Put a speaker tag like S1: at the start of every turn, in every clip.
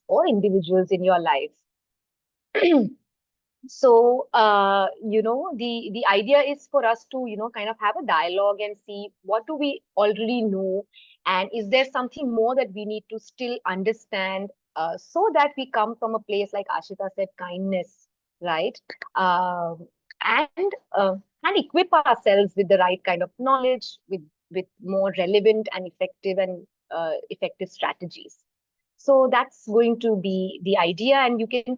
S1: or individuals in your life. So, the idea is for us to, kind of have a dialogue and see what do we already know, and is there something more that we need to still understand, so that we come from a place, like Ashita said, kindness, right? Um and and equip ourselves with the right kind of knowledge, with more relevant and effective strategies. So that's going to be the idea, and you can.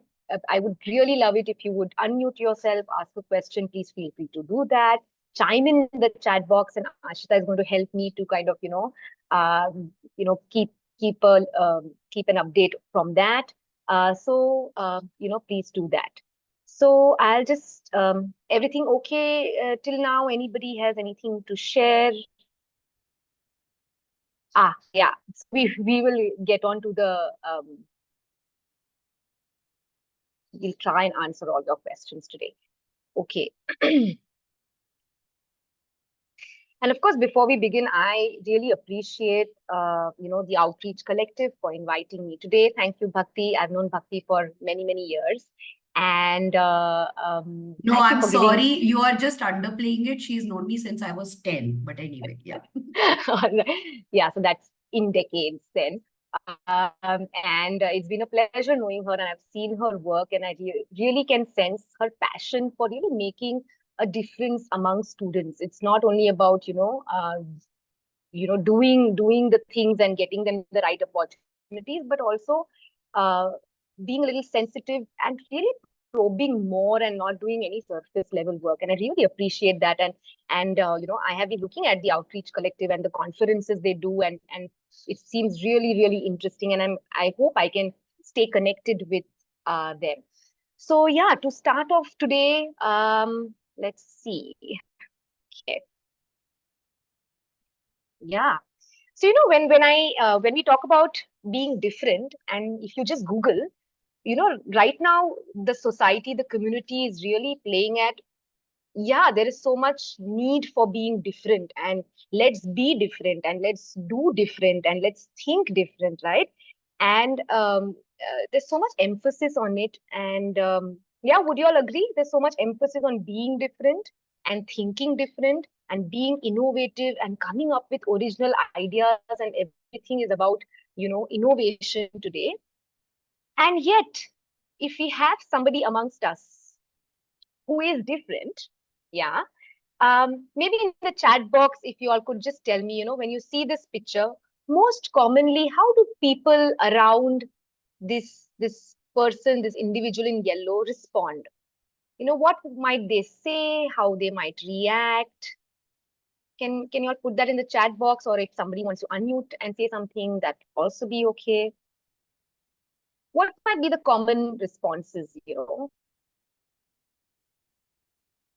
S1: I would really love it if you would unmute yourself, ask a question. Please feel free to do that. Chime in the chat box, and Ashita is going to help me to kind of, keep an update from that. Please do that. So I'll just everything okay till now? Anybody has anything to share? Yeah. We will get on to the we'll try and answer all your questions today. Okay. And of course, before we begin, I really appreciate, the Outreach Collective for inviting me today. Thank you, Bhakti. I've known Bhakti for many, many years. And
S2: No,
S1: thank you
S2: I'm
S1: for giving.
S2: sorry. You are just underplaying it. She's known me since I was 10. But anyway, yeah.
S1: Yeah, so that's in decades then. And it's been a pleasure knowing her, and I've seen her work, and I really can sense her passion for really making a difference among students. It's not only about doing the things and getting them the right opportunities, but also uh, being a little sensitive and really probing more and not doing any surface level work. And I really appreciate that. And I have been looking at the Outreach Collective and the conferences they do, and it seems really, really interesting. And I hope I can stay connected with them. So yeah, to start off today, let's see. Okay. Yeah. So when we talk about being different, and if you just Google, right now the society, the community is really playing at, yeah, there is so much need for being different, and let's be different, and let's do different, and let's think different, right? And there's so much emphasis on it. And yeah, would you all agree? There's so much emphasis on being different and thinking different and being innovative and coming up with original ideas, and everything is about, innovation today. And yet, if we have somebody amongst us who is different, yeah, maybe in the chat box, if you all could just tell me, when you see this picture, most commonly, how do people around this person, this individual in yellow, respond? What might they say? How they might react? Can you all put that in the chat box, or if somebody wants to unmute and say something, that also be okay? What might be the common responses?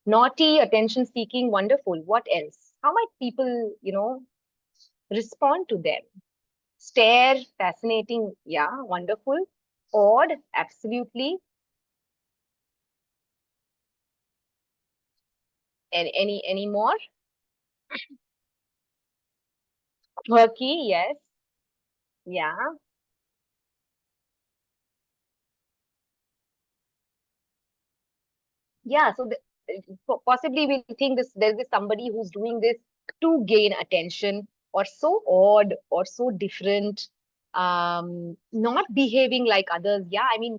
S1: Naughty, attention seeking, wonderful. What else? How might people, respond to them? Stare, fascinating, yeah, wonderful. Odd, absolutely. Any more? Quirky, yes. Yeah. Yeah, so possibly we'll think there's this somebody who's doing this to gain attention, or so odd, or so different, not behaving like others. Yeah, I mean,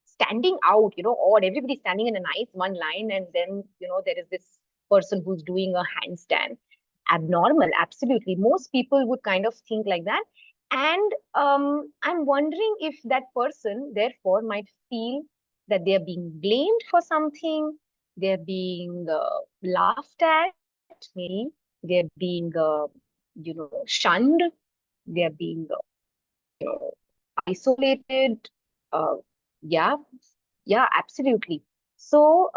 S1: standing out, odd. Everybody's standing in a nice one line, and then, there is this person who's doing a handstand. Abnormal, absolutely. Most people would kind of think like that. And I'm wondering if that person, therefore, might feel that they're being blamed for something, they're being laughed at, maybe they're being, shunned, they're being, isolated. Uh, yeah, yeah, absolutely. So,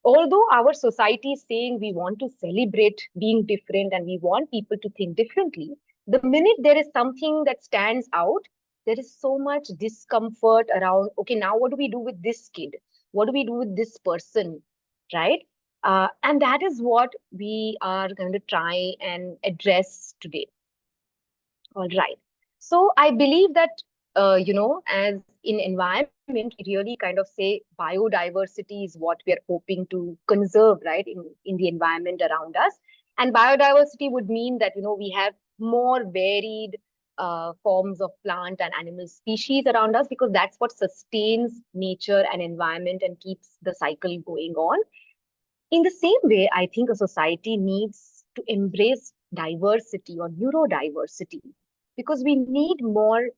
S1: although our society is saying we want to celebrate being different and we want people to think differently, the minute there is something that stands out, there is so much discomfort around, okay, now what do we do with this kid? What do we do with this person? Right? And that is what we are going to try and address today. All right. So I believe that as in environment, we really kind of say biodiversity is what we are hoping to conserve, right, in the environment around us. And biodiversity would mean that, we have more varied forms of plant and animal species around us, because that's what sustains nature and environment and keeps the cycle going on. In the same way, I think a society needs to embrace diversity or neurodiversity, because we need more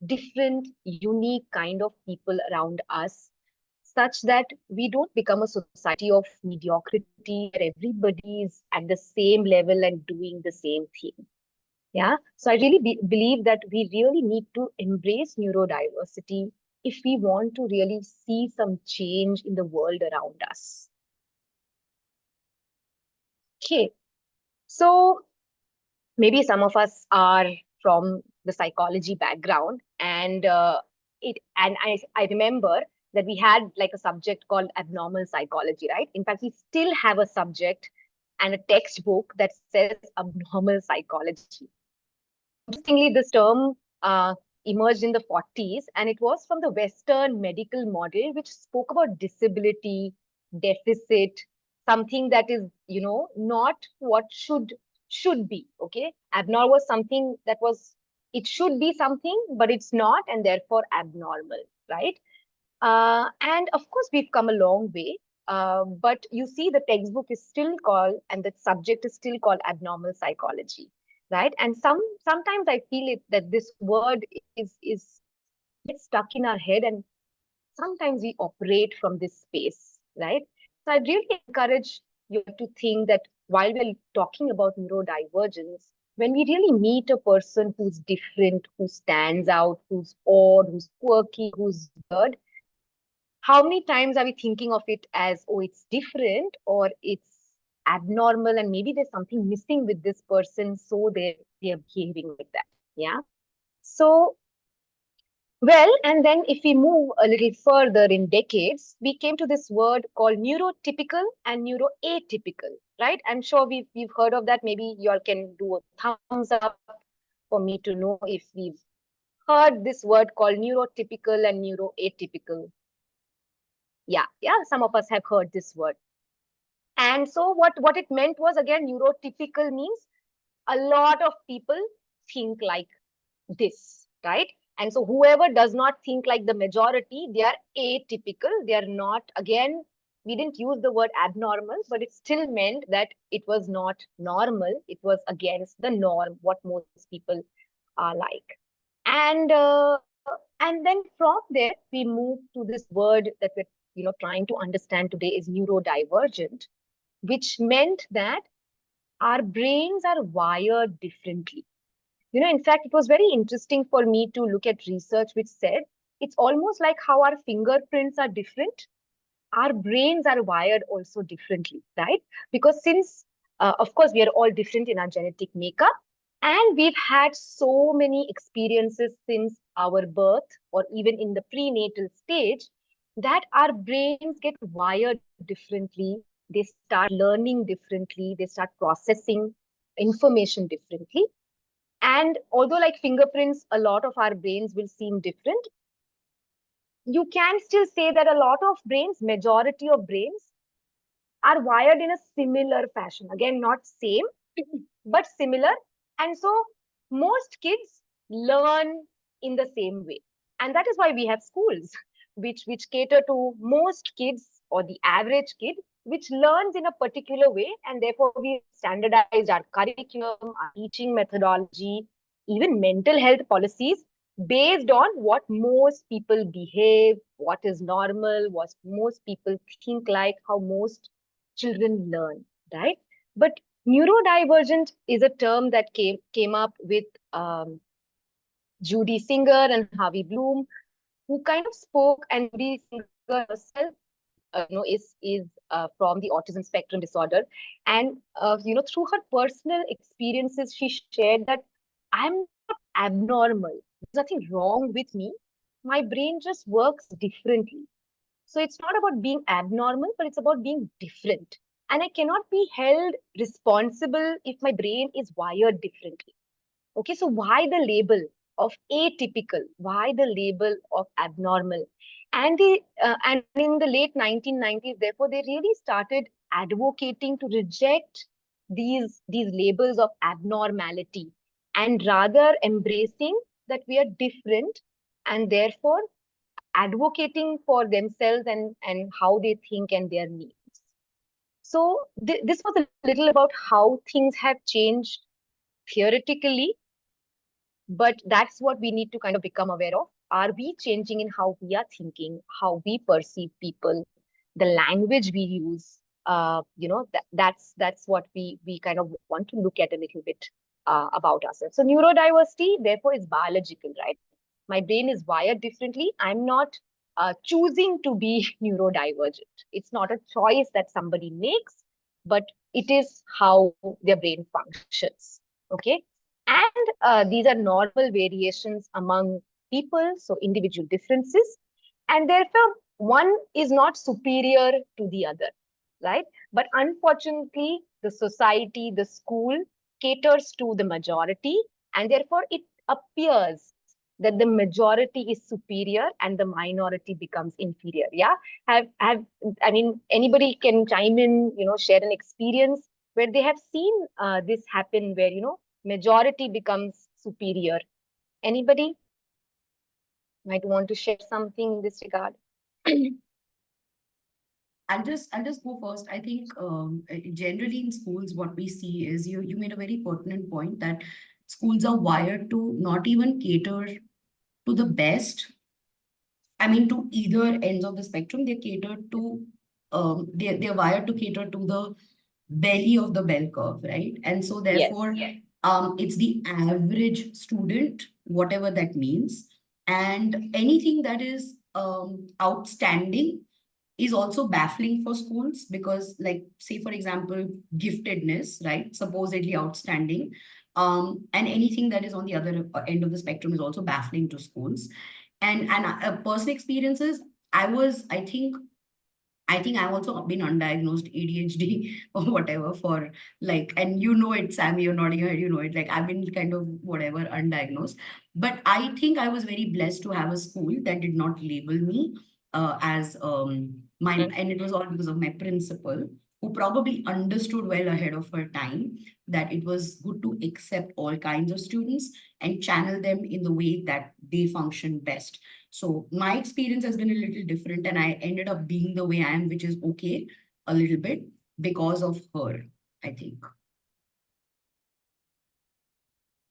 S1: different, unique kind of people around us, such that we don't become a society of mediocrity where everybody is at the same level and doing the same thing. Yeah. So I really believe that we really need to embrace neurodiversity if we want to really see some change in the world around us. Okay. So maybe some of us are from the psychology background, and I remember that we had like a subject called abnormal psychology, right? In fact, we still have a subject and a textbook that says abnormal psychology. Interestingly, this term emerged in the 40s, and it was from the Western medical model, which spoke about disability, deficit, something that is, not what should be. Okay, abnormal was something that was, it should be something, but it's not, and therefore abnormal, right? And of course, we've come a long way. But you see, the textbook is still called, and the subject is still called abnormal psychology, right? And sometimes I feel it that this word is gets stuck in our head, and sometimes we operate from this space, right? So I really encourage you to think that while we're talking about neurodivergence, when we really meet a person who's different, who stands out, who's odd, who's quirky, who's weird, how many times are we thinking of it as, oh, it's different or it's abnormal, and maybe there's something missing with this person, so they're behaving like that. Yeah. So, well, and then if we move a little further in decades, we came to this word called neurotypical and neuroatypical, right? I'm sure we've heard of that. Maybe you all can do a thumbs up for me to know if we've heard this word called neurotypical and neuroatypical. Yeah, some of us have heard this word. And so what it meant was, again, neurotypical means a lot of people think like this, right? And so whoever does not think like the majority, they are atypical. They are not, again, we didn't use the word abnormal, but it still meant that it was not normal. It was against the norm, what most people are like. And then from there, we move to this word that we're trying to understand today is neurodivergent, which meant that our brains are wired differently. In fact, it was very interesting for me to look at research which said it's almost like how our fingerprints are different, our brains are wired also differently, right? Because since, of course, we are all different in our genetic makeup, and we've had so many experiences since our birth or even in the prenatal stage, that our brains get wired differently. They start learning differently. They start processing information differently. And although, like fingerprints, a lot of our brains will seem different, you can still say that a lot of brains, majority of brains, are wired in a similar fashion. Again, not same, but similar. And so most kids learn in the same way. And that is why we have schools which cater to most kids or the average kid, which learns in a particular way. And therefore, we standardized our curriculum, our teaching methodology, even mental health policies based on what most people behave, what is normal, what most people think like, how most children learn, right? But neurodivergent is a term that came up with Judy Singer and Harvey Bloom, who kind of spoke, and Judy Singer herself, is from the autism spectrum disorder, and through her personal experiences, she shared that I'm not abnormal. There's nothing wrong with me. My brain just works differently. So it's not about being abnormal, but it's about being different. And I cannot be held responsible if my brain is wired differently. Okay, so why the label? of atypical? Why the label of abnormal? And in the late 1990s, therefore, they really started advocating to reject these labels of abnormality and rather embracing that we are different, and therefore advocating for themselves and how they think and their needs. So this was a little about how things have changed theoretically, but that's what we need to kind of become aware of. Are we changing in how we are thinking, how we perceive people, the language we use? That's what we kind of want to look at a little bit about ourselves. So neurodiversity, therefore, is biological, right? My brain is wired differently. I'm not choosing to be neurodivergent. It's not a choice that somebody makes, but it is how their brain functions. Okay. And these are normal variations among people, so individual differences. And therefore, one is not superior to the other, right? But unfortunately, the society, the school caters to the majority, and therefore it appears that the majority is superior and the minority becomes inferior. Yeah. Have I mean, anybody can chime in, share an experience where they have seen this happen, where majority becomes superior. Anybody might want to share something in this regard?
S2: I'll just go first. I think generally in schools, what we see is you made a very pertinent point that schools are wired to not even cater to the best. I mean, to either ends of the spectrum. They cater to they're wired to cater to the belly of the bell curve, right? And so
S1: Yes.
S2: therefore, it's the average student, whatever that means, and anything that is outstanding is also baffling for schools because, like, say for example, giftedness, right? Supposedly outstanding. And anything that is on the other end of the spectrum is also baffling to schools. And personal experiences, I think I've also been undiagnosed ADHD or whatever for like, and you know it, Sam, you're nodding your head, you know it. Like I've been kind of whatever undiagnosed. But I think I was very blessed to have a school that did not label me as my,
S1: Mm.
S2: and it was all because of my principal, who probably understood well ahead of her time that it was good to accept all kinds of students and channel them in the way that they function best. So my experience has been a little different, and I ended up being the way I am, which is okay a little bit because of her, I think.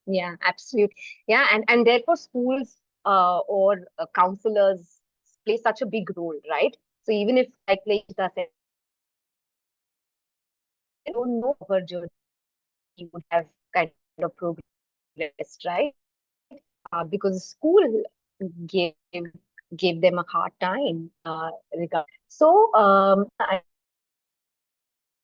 S1: Yeah, absolutely. Yeah, and therefore schools or counselors play such a big role, right? So even if, like Ishita said, I don't know her journey would have kind of progressed, right? Because school gave gave them a hard time regard. So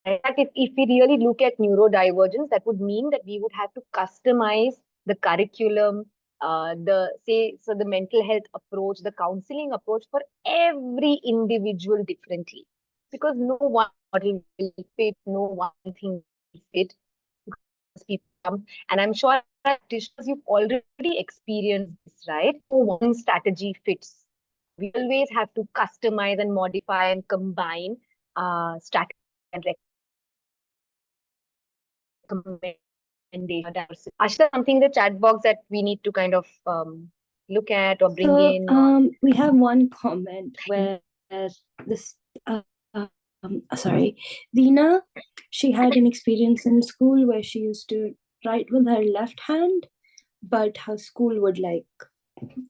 S1: if we really look at neurodivergence, that would mean that we would have to customize the curriculum, the mental health approach, the counseling approach for every individual differently, because no one model will fit, no one thing will fit. People come, and I'm sure practitioners, you've already experienced this, right? No one strategy fits. We always have to customize and modify and combine strategies and recommendation. Ashita, something in the chat box that we need to kind of look at or bring
S3: So
S1: in or
S3: we have one comment where this sorry, Dina, she had an experience in school where she used to write with her left hand, but her school would like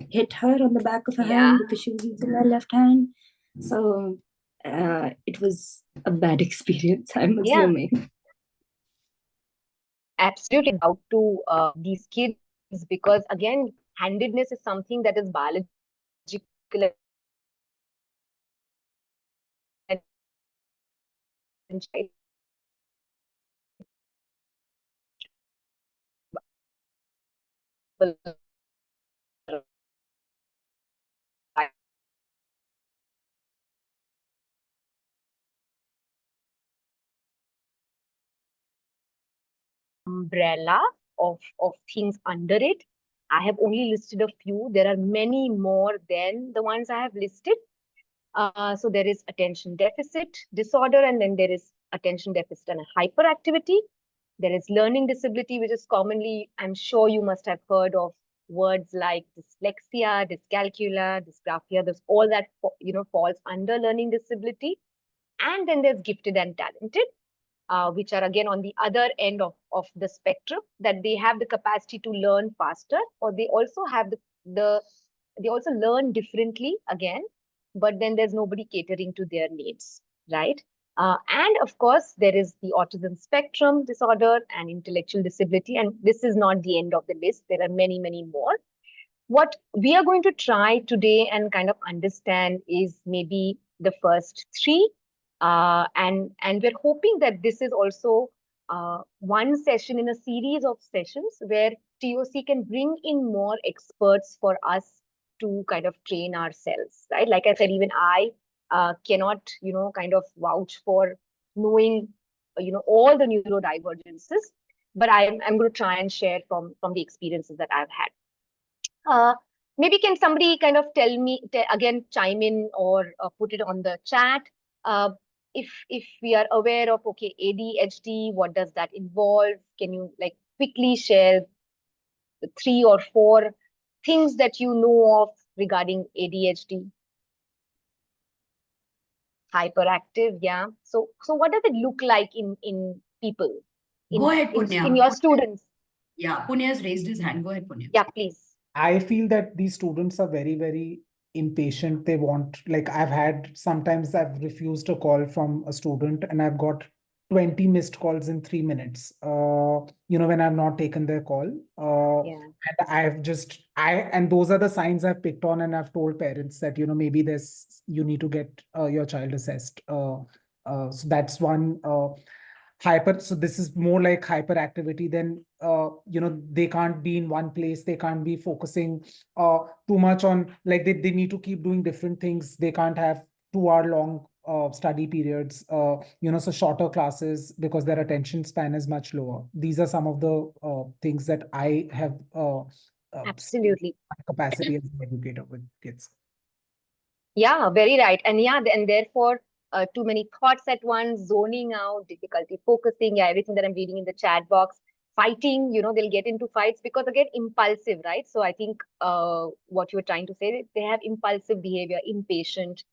S3: hit her on the back of her
S1: yeah,
S3: hand because she was using her left hand. So it was a bad experience, I'm
S1: yeah,
S3: assuming.
S1: absolutely out to these kids, because again, handedness is something that is biological and umbrella of things under it. I have only listed a few. There are many more than the ones I have listed. So there is attention deficit disorder, and then there is attention deficit and hyperactivity. There is learning disability, which is commonly, I'm sure you must have heard of words like dyslexia, dyscalculia, dysgraphia. There's all that falls under learning disability. And then there's gifted and talented, which are again on the other end of the spectrum, that they have the capacity to learn faster, or they also have the they also learn differently again, but then there's nobody catering to their needs, right? And of course, there is the autism spectrum disorder and intellectual disability. And this is not the end of the list. There are many, many more. What we are going to try today and kind of understand is maybe the first three. And we're hoping that this is also one session in a series of sessions where TOC can bring in more experts for us to kind of train ourselves, right? Like I said, even I cannot, kind of vouch for knowing, all the neurodivergences, but I'm going to try and share from the experiences that I've had. Maybe can somebody kind of tell me, again, chime in or put it on the chat. If we are aware of, okay, ADHD, what does that involve? Can you like quickly share the 3 or 4 things that you know of regarding ADHD? Hyperactive, yeah. So what does it look like in people?
S2: Go ahead,
S1: in
S2: Punya.
S1: your students?
S2: Yeah, Punya has raised his hand. Go ahead, Punya.
S1: Yeah, please.
S4: I feel that these students are very, very impatient. They want, like, sometimes I've refused a call from a student and I've got 20 missed calls in 3 minutes, when I've not taken their call.
S1: Yeah.
S4: And those are the signs I've picked on, and I've told parents that, maybe you need to get your child assessed. So that's one. So this is more like hyperactivity. Then they can't be in one place, they can't be focusing too much on, like, they need to keep doing different things. They can't have 2-hour long study periods, so shorter classes, because their attention span is much lower. These are some of the things that I have
S1: Absolutely.
S4: capacity as an educator with kids.
S1: Yeah, very right. And yeah, and therefore, too many thoughts at once, zoning out, difficulty focusing, yeah, everything that I'm reading in the chat box, fighting, they'll get into fights because, again, impulsive, right? So I think what you were trying to say, they have impulsive behavior, impatient.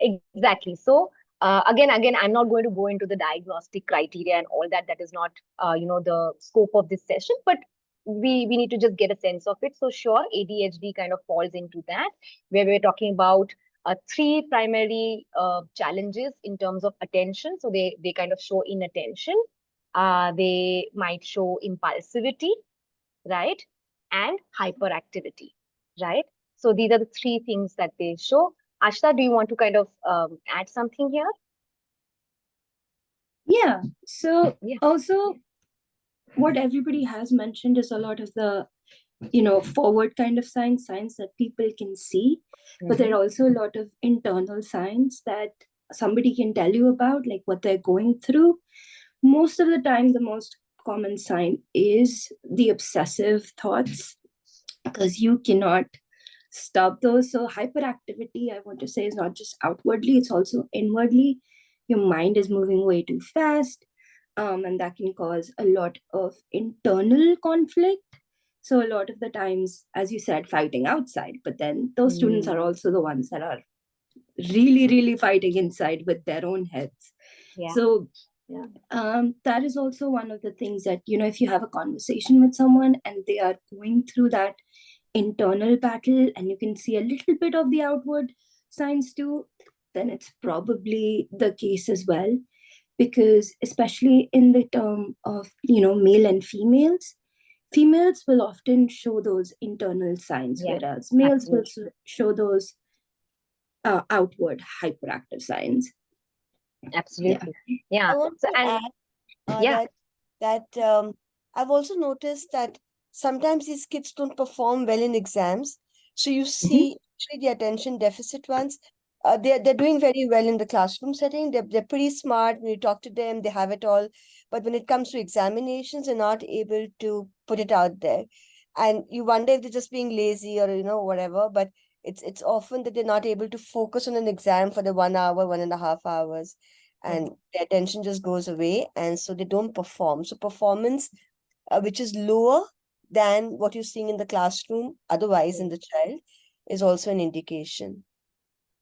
S1: Exactly. So again, I'm not going to go into the diagnostic criteria and all that. That is not, the scope of this session, but we need to just get a sense of it. So sure, ADHD kind of falls into that, where we're talking about 3 primary challenges in terms of attention. So they kind of show inattention. They might show impulsivity, right? And hyperactivity, right? So these are the 3 things that they show. Ashta, do you want to kind of add something here?
S3: Yeah. So
S1: Yeah.
S3: also what everybody has mentioned is a lot of the, forward kind of signs that people can see, but there are also a lot of internal signs that somebody can tell you about, like what they're going through. Most of the time, the most common sign is the obsessive thoughts, because you cannot stop those. So hyperactivity, I want to say, is not just outwardly, it's also inwardly. Your mind is moving way too fast, and that can cause a lot of internal conflict. So a lot of the times, as you said, fighting outside, but then those students are also the ones that are really, really fighting inside with their own heads.
S1: Yeah.
S3: So that is also one of the things that, if you have a conversation with someone and they are going through that internal battle and you can see a little bit of the outward signs too, then it's probably the case as well. Because especially in the term of, male and females will often show those internal signs, whereas males will show those outward hyperactive signs.
S1: Absolutely. Yeah.
S5: I want to add that I've also noticed that sometimes these kids don't perform well in exams. So you see, actually, the attention deficit ones, they're doing very well in the classroom setting. They're pretty smart. When you talk to them, they have it all. But when it comes to examinations, they're not able to put it out there. And you wonder if they're just being lazy or, whatever, but it's often that they're not able to focus on an exam for the 1 hour, 1.5 hours, and their attention just goes away, and so they don't perform. So performance, which is lower than what you're seeing in the classroom, otherwise in the child, is also an indication.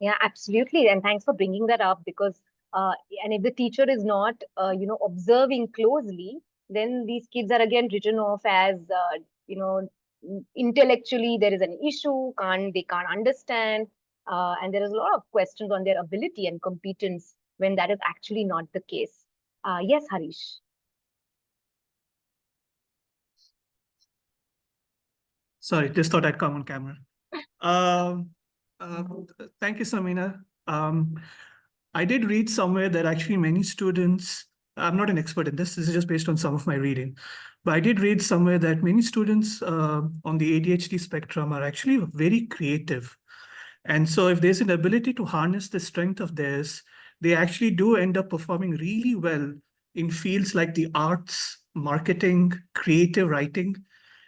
S1: Yeah, absolutely. And thanks for bringing that up, because and if the teacher is not, observing closely, then these kids are again written off as, intellectually there is an issue, they can't understand, and there is a lot of questions on their ability and competence when that is actually not the case. Yes, Harish.
S6: Sorry, just thought I'd come on camera. Thank you, Samina. I did read somewhere that actually many students, I'm not an expert in this is just based on some of my reading, but I did read somewhere that many students on the ADHD spectrum are actually very creative. And so if there's an ability to harness the strength of theirs, they actually do end up performing really well in fields like the arts, marketing, creative writing.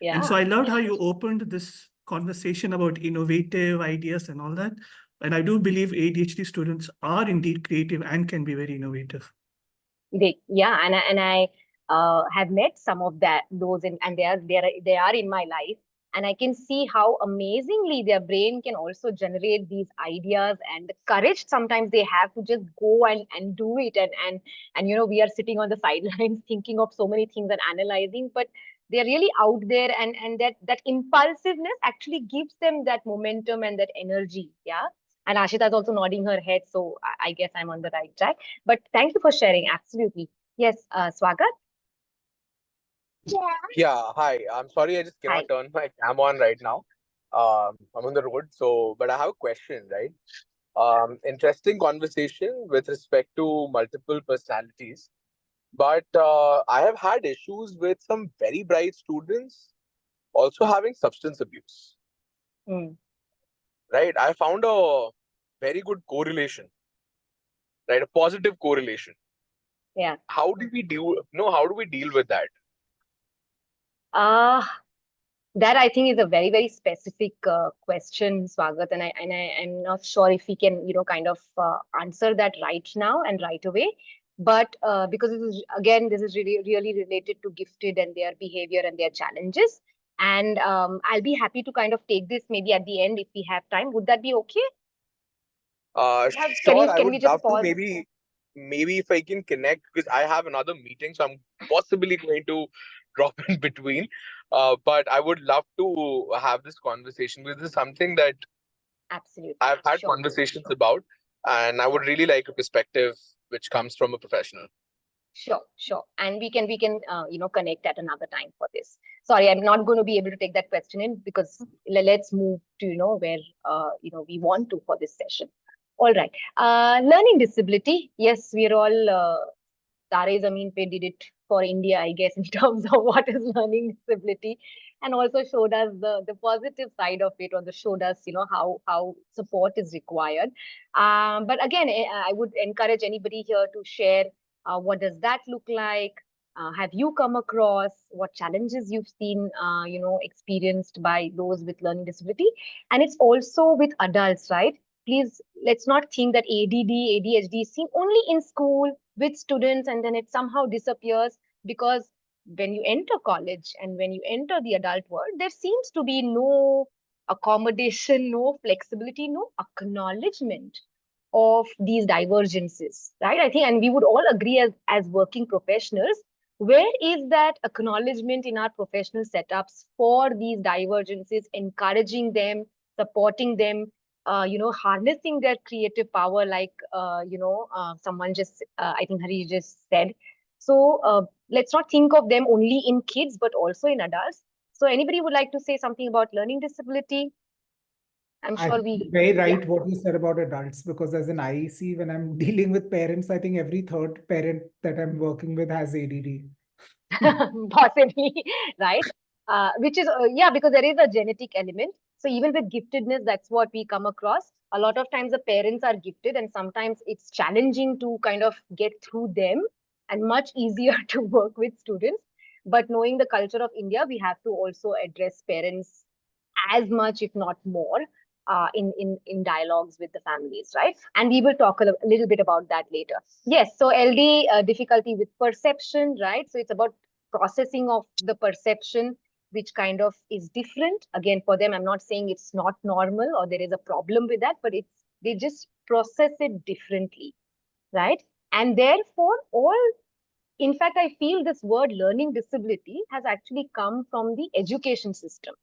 S1: Yeah.
S6: And so I loved how you opened this conversation about innovative ideas and all that. And I do believe ADHD students are indeed creative and can be very innovative.
S1: And I have met some of those, and they are in my life, and I can see how amazingly their brain can also generate these ideas, and the courage sometimes they have to just go and do it, and we are sitting on the sidelines thinking of so many things and analyzing, but they're really out there, and that impulsiveness actually gives them that momentum and that energy. Yeah. And Ashita is also nodding her head, so I guess I'm on the right track. But thank you for sharing. Absolutely. Yes, Swagat?
S7: Yeah, hi. I'm sorry, I just cannot turn my cam on right now. I'm on the road, but I have a question, right? Interesting conversation with respect to multiple personalities. But I have had issues with some very bright students also having substance abuse. Right? I found a very good correlation, right? A positive correlation.
S1: Yeah.
S7: How do we deal with that?
S1: That I think is a very, very specific question, Swagat, and I'm not sure if we can, kind of answer that right now and right away. But because this is really, really related to gifted and their behavior and their challenges. And I'll be happy to kind of take this maybe at the end if we have time. Would that be okay?
S7: Sure, I would love to maybe if I can connect, because I have another meeting, so I'm possibly going to drop in between. But I would love to have this conversation, because this is something that
S1: absolutely
S7: I've had conversations about, and I would really like a perspective which comes from a professional.
S1: Sure. And we can connect at another time for this. Sorry, I'm not going to be able to take that question in, because let's move to where we want to for this session. All right. Learning disability. Yes, we're all Tare Zameen Pe did it for India, I guess, in terms of what is learning disability, and also showed us the positive side of it, or showed us how support is required. But again, I would encourage anybody here to share what does that look like. Have you come across what challenges you've seen, experienced by those with learning disability? And it's also with adults, right? Please, let's not think that ADD, ADHD is seen only in school with students and then it somehow disappears, because when you enter college and when you enter the adult world, there seems to be no accommodation, no flexibility, no acknowledgement of these divergences, right? I think, and we would all agree as working professionals, where is that acknowledgement in our professional setups for these divergences, encouraging them, supporting them, harnessing their creative power, like, someone just, I think Hari just said. So let's not think of them only in kids, but also in adults. So anybody would like to say something about learning disability? I'm sure
S4: very right what you said about adults, because as an IEC, when I'm dealing with parents, I think every third parent that I'm working with has ADD.
S1: Possibly, right? Which is, because there is a genetic element. So even with giftedness, that's what we come across. A lot of times the parents are gifted, and sometimes it's challenging to kind of get through them and much easier to work with students. But knowing the culture of India, we have to also address parents as much, if not more, in dialogues with the families, right? And we will talk a little bit about that later. Yes, so LD, difficulty with perception, right? So it's about processing of the perception, which kind of is different. Again, for them, I'm not saying it's not normal or there is a problem with that, but they just process it differently, right? And therefore, in fact, I feel this word learning disability has actually come from the education system.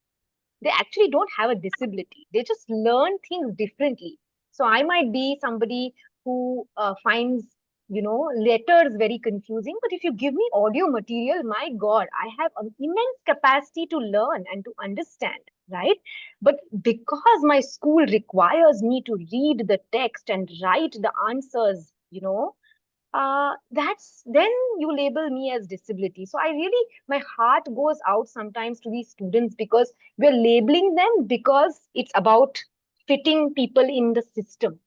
S1: They actually don't have a disability. They just learn things differently. So I might be somebody who finds, letters very confusing. But if you give me audio material, my God, I have an immense capacity to learn and to understand, right? But because my school requires me to read the text and write the answers, that's then you label me as disability. So I really, my heart goes out sometimes to these students because we're labeling them because it's about fitting people in the system,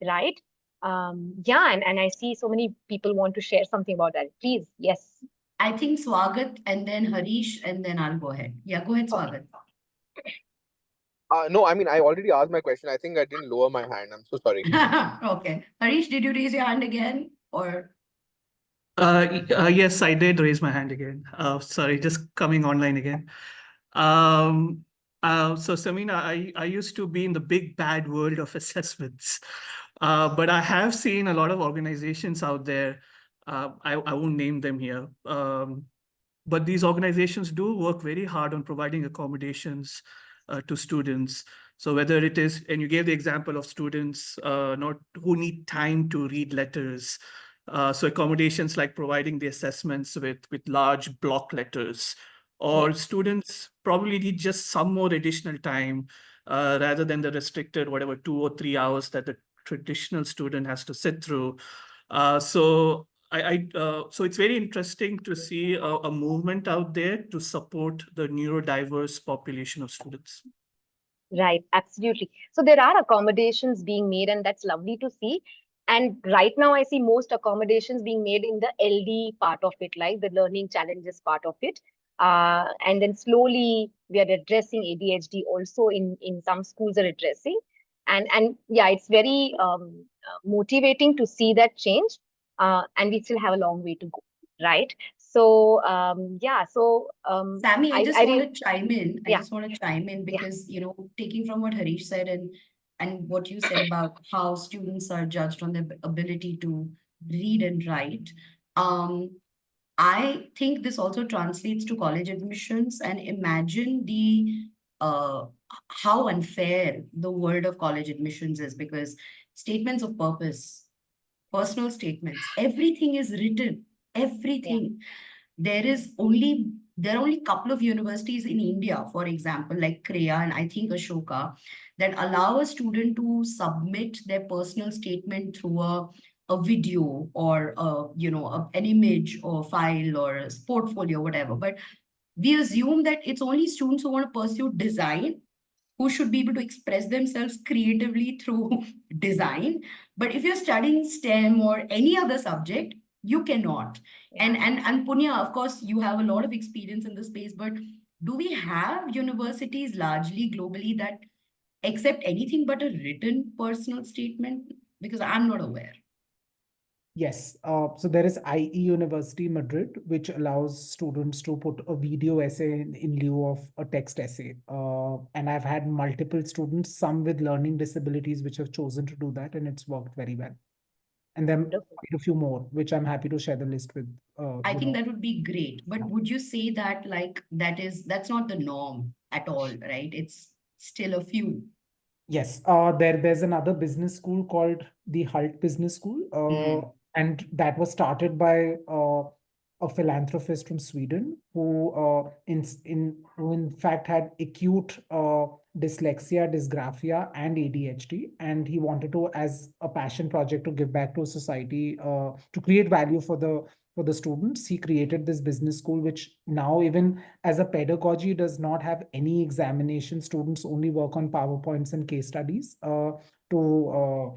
S1: right? Yeah, and I see so many people want to share something about that. Please, yes.
S2: I think Swagat and then Harish, and then I'll go ahead. Yeah, go ahead, Swagat.
S7: No, I mean, I already asked my question. I think I didn't lower my hand. I'm so sorry.
S2: Okay. Harish, did you raise your hand again or?
S6: Yes, I did raise my hand again. Sorry, just coming online again. So Samina, I used to be in the big bad world of assessments, but I have seen a lot of organizations out there. I won't name them here, but these organizations do work very hard on providing accommodations to students. So whether it is, and you gave the example of students not who need time to read letters. So accommodations like providing the assessments with large block letters, or students probably need just some more additional time rather than the restricted whatever 2 or 3 hours that the traditional student has to sit through. So so it's very interesting to see a movement out there to support the neurodiverse population of students.
S1: Right, absolutely. So there are accommodations being made, and that's lovely to see. And right now, I see most accommodations being made in the LD part of it, like the learning challenges part of it. And then slowly we are addressing ADHD also in some schools are addressing. And yeah, it's very motivating to see that change. And we still have a long way to go, right? So yeah, so
S2: Sammy, I just want to chime in. I
S1: yeah.
S2: just want to chime in because, taking from what Harish said and what you said about how students are judged on their ability to read and write. I think this also translates to college admissions, and imagine how unfair the world of college admissions is, because statements of purpose, personal statements, everything is written, everything. There are only a couple of universities in India, for example, like Kreya and I think Ashoka, that allow a student to submit their personal statement through a video or an image or file or a portfolio, whatever. But we assume that it's only students who want to pursue design who should be able to express themselves creatively through design. But if you're studying STEM or any other subject, you cannot. And Punya, of course, you have a lot of experience in the space, but do we have universities largely globally that accept anything but a written personal statement? Because I'm not aware.
S4: Yes, so there is IE University Madrid, which allows students to put a video essay in lieu of a text essay. And I've had multiple students, some with learning disabilities, which have chosen to do that, and it's worked very well. And then quite a few more, which I'm happy to share the list with.
S2: I think that would be great. But would you say that that's not the norm at all, right? It's still a few.
S4: Yes, there's another business school called the Halt Business School, and that was started by a philanthropist from Sweden who in fact had acute dyslexia, dysgraphia, and ADHD, and he wanted to, as a passion project, to give back to society, to create value for the students. He created this business school, which now, even as a pedagogy, does not have any examination. Students only work on PowerPoints and case studies to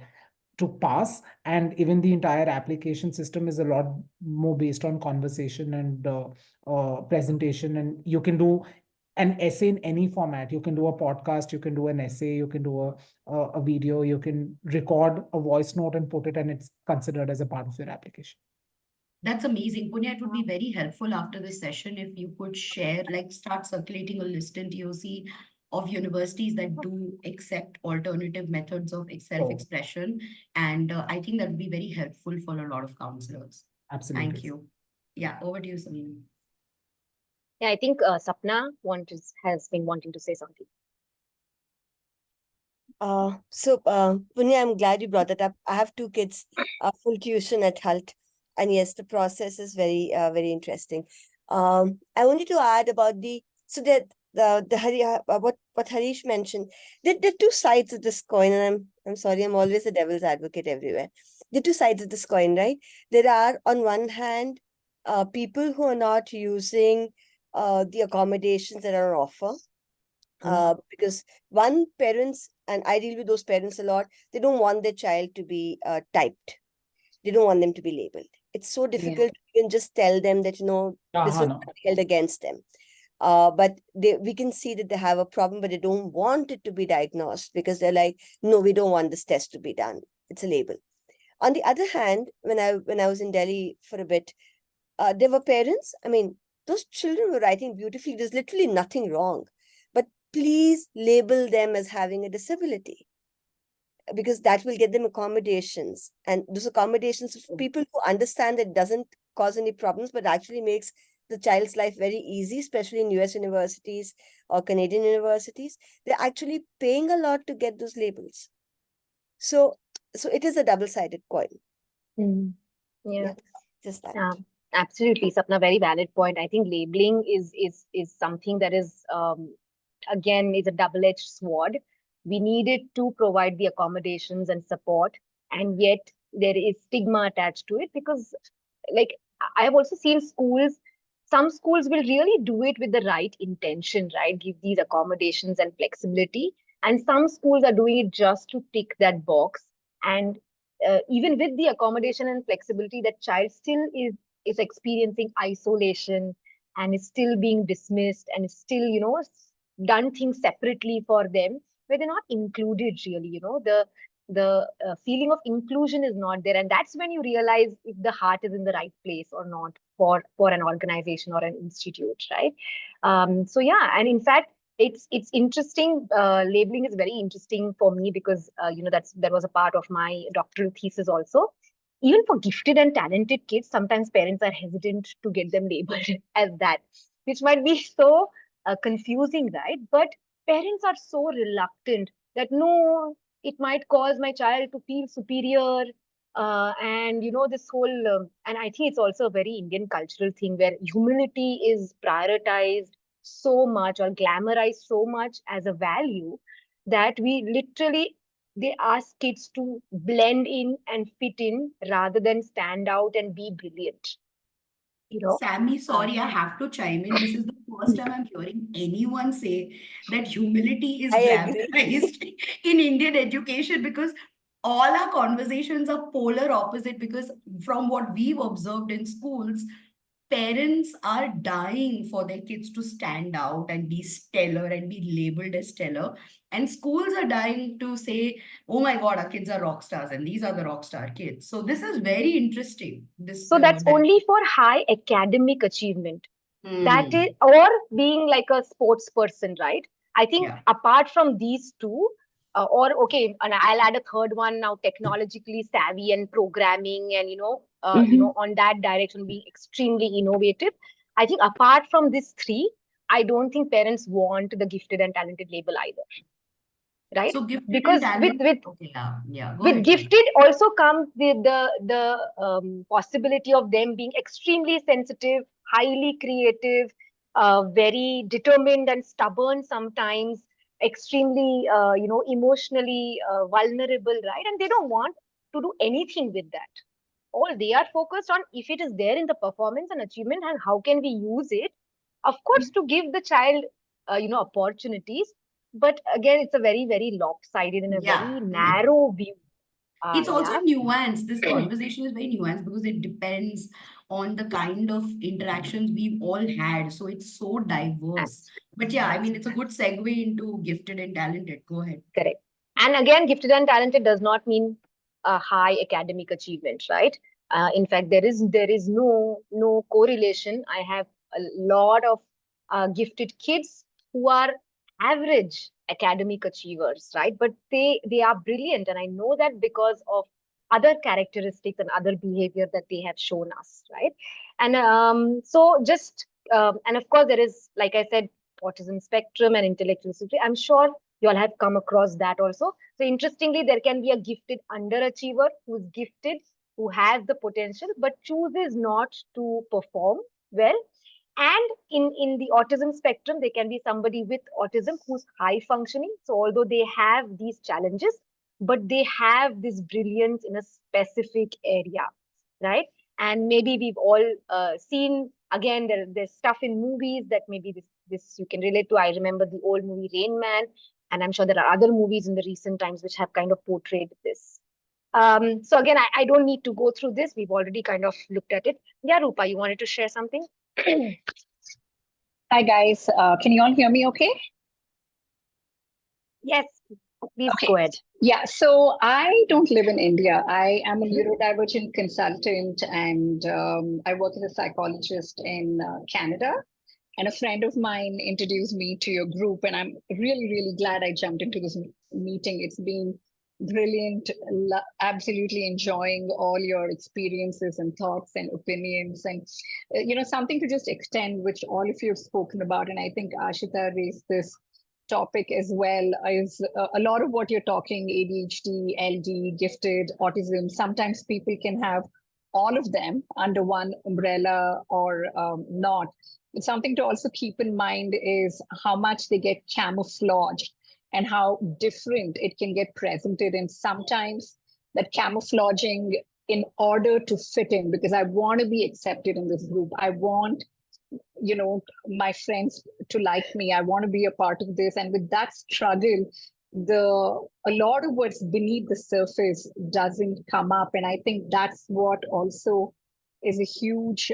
S4: to pass, and even the entire application system is a lot more based on conversation and presentation, and you can do an essay in any format. You can do a podcast, you can do an essay, you can do a video, you can record a voice note and put it, and it's considered as a part of your application.
S2: That's amazing. Punya, it would be very helpful after this session if you could share, like start circulating a list in TOC of universities that do accept alternative methods of self-expression. And I think that would be very helpful for a lot of counselors.
S4: Absolutely.
S2: Thank you. Yeah, over to you, Samina.
S1: Yeah, I think Sapna has been wanting to say something.
S5: Punya, I'm glad you brought that up. I have 2 kids, full tuition at HALT. And yes, the process is very, very interesting. I wanted to add about what Harish mentioned. There are 2 sides of this coin, and I'm sorry, I'm always a devil's advocate everywhere. There are 2 sides of this coin, right? There are, on one hand, people who are not using the accommodations that are on offer. Because parents, and I deal with those parents a lot, they don't want their child to be typed. They don't want them to be labeled. It's so difficult. You can just tell them that, this will not be held against them. But we can see that they have a problem, but they don't want it to be diagnosed because they're like, no, we don't want this test to be done. It's a label. On the other hand, when I was in Delhi for a bit, there were parents, those children were writing beautifully. There's literally nothing wrong. But please label them as having a disability, because that will get them accommodations. And those accommodations of people who understand that it doesn't cause any problems, but actually makes the child's life very easy, especially in US universities or Canadian universities. They're actually paying a lot to get those labels. So it is a double-sided coin.
S1: Yeah.
S5: Just that.
S1: Absolutely, Sapna, very valid point. I think labeling is something that is, again, is a double-edged sword. We needed to provide the accommodations and support, and yet there is stigma attached to it, because like I have also seen some schools will really do it with the right intention, right? Give these accommodations and flexibility. And some schools are doing it just to tick that box. And even with the accommodation and flexibility, that child still is experiencing isolation and is still being dismissed and is still, done things separately for them, where they're not included really. The feeling of inclusion is not there, and that's when you realize if the heart is in the right place or not for an organization or an institute, right? So yeah, and in fact, it's interesting. Labeling is very interesting for me because that was a part of my doctoral thesis also. Even for gifted and talented kids, sometimes parents are hesitant to get them labeled as that, which might be so confusing, right? But parents are so reluctant that no, it might cause my child to feel superior. And this whole, and I think it's also a very Indian cultural thing where humility is prioritized so much or glamorized so much as a value that they ask kids to blend in and fit in rather than stand out and be brilliant.
S2: Sammy, sorry, I have to chime in. This is the first time I'm hearing anyone say that humility is glamorized in Indian education, because all our conversations are polar opposite. Because from what we've observed in schools, parents are dying for their kids to stand out and be stellar and be labeled as stellar. And schools are dying to say, oh my God, our kids are rock stars and these are the rock star kids. So this is very interesting.
S1: So that's only for high academic achievement. That is, or being like a sports person, right? I think apart from these two, and I'll add a third one now, technologically savvy and programming and, on that direction, being extremely innovative. I think apart from these three, I don't think parents want the gifted and talented label either. Right?
S2: So gifted
S1: because
S2: and talented,
S1: with gifted also comes the possibility of them being extremely sensitive, highly creative, very determined and stubborn sometimes, extremely emotionally vulnerable, right? And they don't want to do anything with that. All they are focused on, if it is there in the performance and achievement, and how can we use it, of course, to give the child opportunities. But again, it's a very, very lopsided and a very narrow view.
S2: It's also
S1: Yeah.
S2: nuanced. This conversation is very nuanced because it depends on the kind of interactions we've all had. So it's so diverse. But yeah, I mean, it's a good segue into gifted and talented. Go ahead.
S1: Correct. And again, gifted and talented does not mean a high academic achievement, right? In fact, there is no correlation. I have a lot of gifted kids who are average academic achievers, right? But they are brilliant, and I know that because of other characteristics and other behavior that they have shown us, right? And so just and of course there is, like I said, autism spectrum and intellectual disability. I'm sure you all have come across that also. So interestingly, there can be a gifted underachiever who's gifted, who has the potential, but chooses not to perform well. And in the autism spectrum, there can be somebody with autism who's high functioning. So although they have these challenges, but they have this brilliance in a specific area, right? And maybe we've all seen, again, there's stuff in movies that maybe this you can relate to. I remember the old movie Rain Man, and I'm sure there are other movies in the recent times which have kind of portrayed this. So again, I don't need to go through this. We've already kind of looked at it. Yeah, Rupa, you wanted to share something?
S8: Hi, guys. Can you all hear me okay?
S1: Yes, please
S8: Okay.
S1: go ahead.
S8: Yeah, so I don't live in India. I am a neurodivergent consultant, and I work as a psychologist in Canada. And a friend of mine introduced me to your group, and I'm really, really glad I jumped into this meeting. It's been brilliant, absolutely enjoying all your experiences and thoughts and opinions, and something to just extend, which all of you have spoken about. And I think Ashita raised this topic as well, is a lot of what you're talking, ADHD, LD, gifted, autism. Sometimes people can have all of them under one umbrella or not. But something to also keep in mind is how much they get camouflaged and how different it can get presented. And sometimes that camouflaging in order to fit in, because I want to be accepted in this group. I want, my friends to like me. I want to be a part of this. And with that struggle, a lot of what's beneath the surface doesn't come up. And I think that's what also is a huge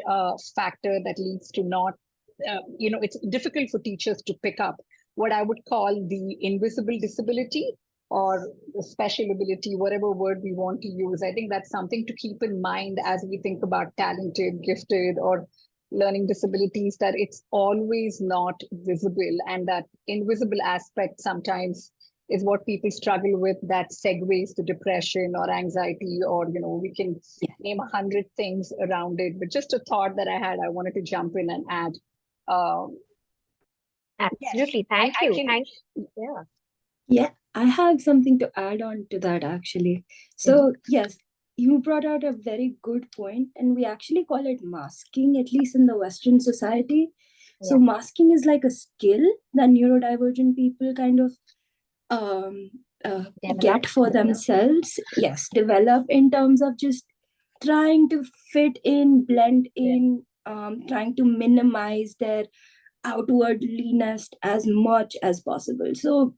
S8: factor that leads to not, it's difficult for teachers to pick up what I would call the invisible disability or the special ability, whatever word we want to use. I think that's something to keep in mind as we think about talented, gifted, or learning disabilities, that it's always not visible, and that invisible aspect sometimes is what people struggle with, that segues to depression or anxiety, or we can name 100 things around it. But just a thought that I had, I wanted to jump in and add.
S1: Absolutely.
S8: Yes,
S1: Thank you.
S3: Yeah, I have something to add on to that actually. So yes, you brought out a very good point, and we actually call it masking, at least in the Western society. So masking is like a skill that neurodivergent people kind of get for themselves. Yes, develop in terms of just trying to fit in, blend in, trying to minimize their outwardliness as much as possible. So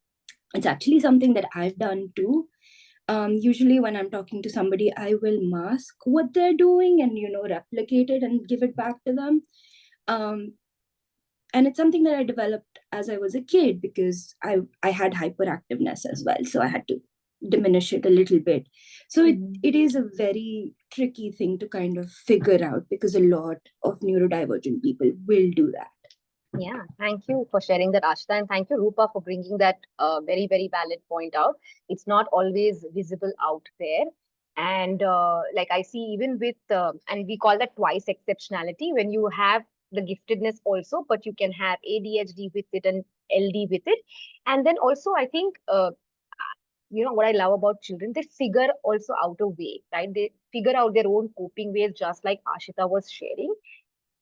S3: it's actually something that I've done too. Usually when I'm talking to somebody, I will mask what they're doing and replicate it and give it back to them. And it's something that I developed as I was a kid, because I had hyperactiveness as well, so I had to diminish it a little bit. So it is a very tricky thing to kind of figure out, because a lot of neurodivergent people will do that.
S1: Yeah, thank you for sharing that, Ashita, and thank you, Rupa, for bringing that very, very valid point out. It's not always visible out there. And like I see, even with, and we call that twice exceptionality, when you have the giftedness also, but you can have ADHD with it and LD with it. And then also, I think, what I love about children, they figure also out a way, right? They figure out their own coping ways, just like Ashita was sharing.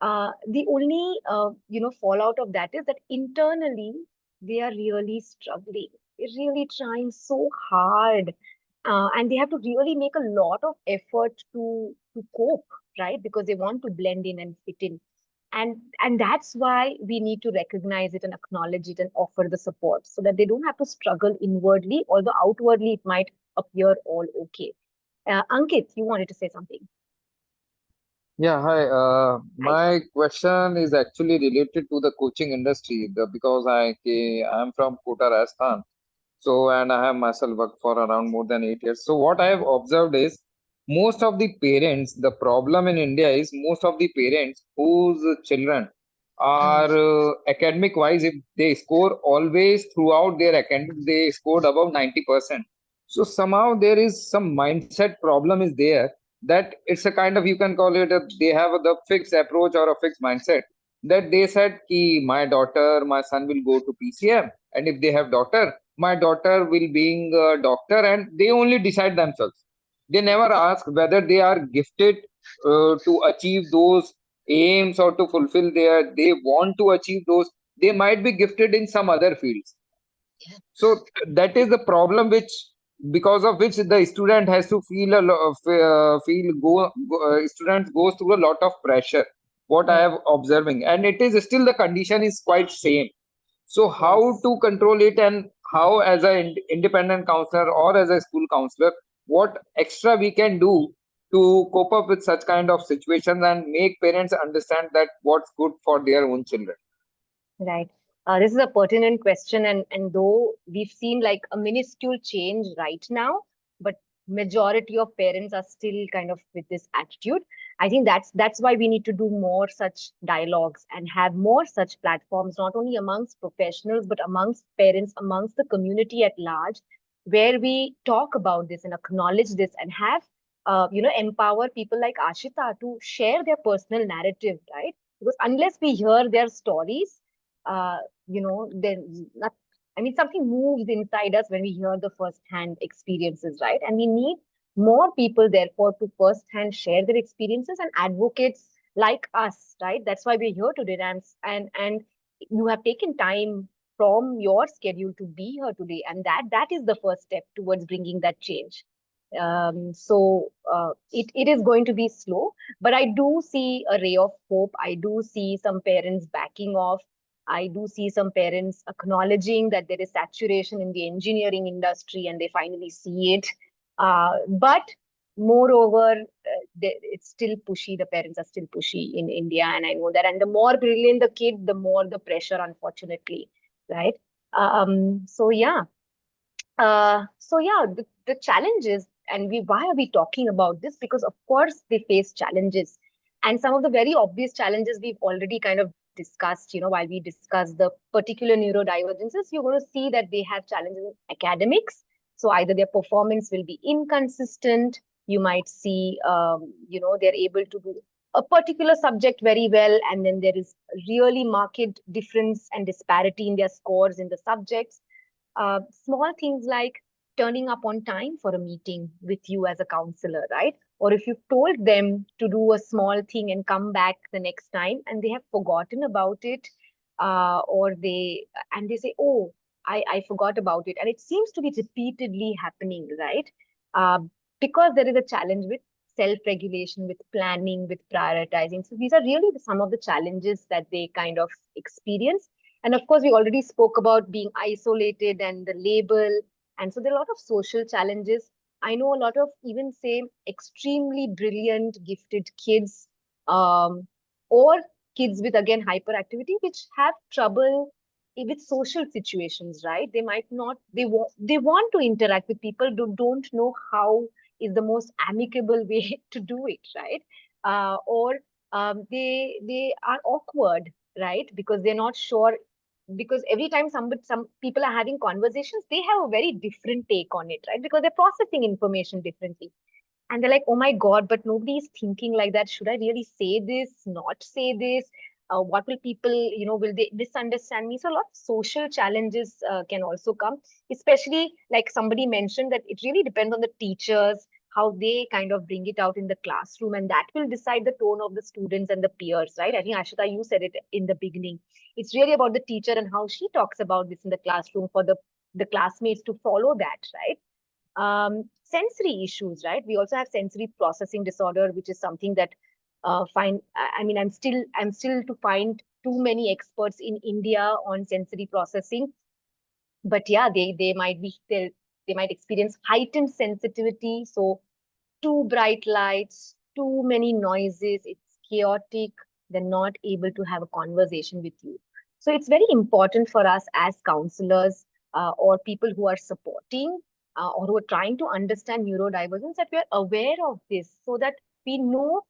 S1: The only fallout of that is that internally they are really struggling. They're really trying so hard, and they have to really make a lot of effort to cope, right? Because they want to blend in and fit in, and that's why we need to recognize it and acknowledge it and offer the support, so that they don't have to struggle inwardly, although outwardly it might appear all okay. Ankit, you wanted to say something.
S9: Yeah, hi. My question is actually related to the coaching industry because I'm from Kota, Rajasthan. So, and I have myself worked for around more than 8 years. So, what I have observed is most of the parents, the problem in India is most of the parents whose children are academic wise, if they score always throughout their academic, they scored above 90%. So, somehow there is some mindset problem is there that it's a kind of, you can call it, they have the fixed approach or a fixed mindset that they said, ki, my daughter, my son will go to PCM. And if they have daughter, my daughter will being a doctor, and they only decide themselves. They never ask whether they are gifted to achieve those aims or to fulfill they want to achieve those. They might be gifted in some other fields. So that is the problem which because of which the student has to feel a lot of student goes through a lot of pressure, what I have observing, and it is still the condition is quite same. So how to control it, and how as an independent counselor or as a school counselor, what extra we can do to cope up with such kind of situations and make parents understand that what's good for their own children.
S1: Right. This is a pertinent question, and though we've seen like a minuscule change right now, but majority of parents are still kind of with this attitude. I think that's why we need to do more such dialogues and have more such platforms, not only amongst professionals, but amongst parents, amongst the community at large, where we talk about this and acknowledge this and have, empower people like Ashita to share their personal narrative, right? Because unless we hear their stories, then not, I mean, something moves inside us when we hear the first-hand experiences, right? And we need more people, therefore, to first-hand share their experiences and advocates like us, right? That's why we're here today, and you have taken time from your schedule to be here today, and that is the first step towards bringing that change. It is going to be slow, but I do see a ray of hope. I do see some parents backing off. I do see some parents acknowledging that there is saturation in the engineering industry and they finally see it. But moreover, it's still pushy. The parents are still pushy in India, and I know that. And the more brilliant the kid, the more the pressure, unfortunately, right? So yeah. The challenges, and why are we talking about this? Because of course they face challenges, and some of the very obvious challenges we've already kind of discussed. While we discuss the particular neurodivergences, you're going to see that they have challenges in academics. So either their performance will be inconsistent. You might see, they're able to do a particular subject very well, and then there is really marked difference and disparity in their scores in the subjects. Small things like turning up on time for a meeting with you as a counselor, right? Or if you've told them to do a small thing and come back the next time and they have forgotten about it, or they say, oh, I forgot about it. And it seems to be repeatedly happening, right? Because there is a challenge with self-regulation, with planning, with prioritizing. So these are really some of the challenges that they kind of experience. And of course, we already spoke about being isolated and the label. And so there are a lot of social challenges. I know a lot of even say extremely brilliant, gifted kids, or kids with again hyperactivity, which have trouble with social situations, right? They might not, they want to interact with people, don't know how is the most amicable way to do it, right? Or they are awkward, right? Because they're not sure, because every time some people are having conversations, they have a very different take on it, right? Because they're processing information differently. And they're like, oh my God, but nobody is thinking like that. Should I really say this, not say this? What will people, will they misunderstand me? So a lot of social challenges can also come, especially like somebody mentioned that it really depends on the teachers, how they kind of bring it out in the classroom, and that will decide the tone of the students and the peers, right? I think Ashita, you said it in the beginning. It's really about the teacher and how she talks about this in the classroom for the classmates to follow that, right? Sensory issues, right? We also have sensory processing disorder, which is something that I'm still to find too many experts in India on sensory processing. But yeah, they might experience heightened sensitivity. So too bright lights, too many noises, it's chaotic, they're not able to have a conversation with you. So it's very important for us as counselors or people who are supporting or who are trying to understand neurodivergence that we are aware of this so that we know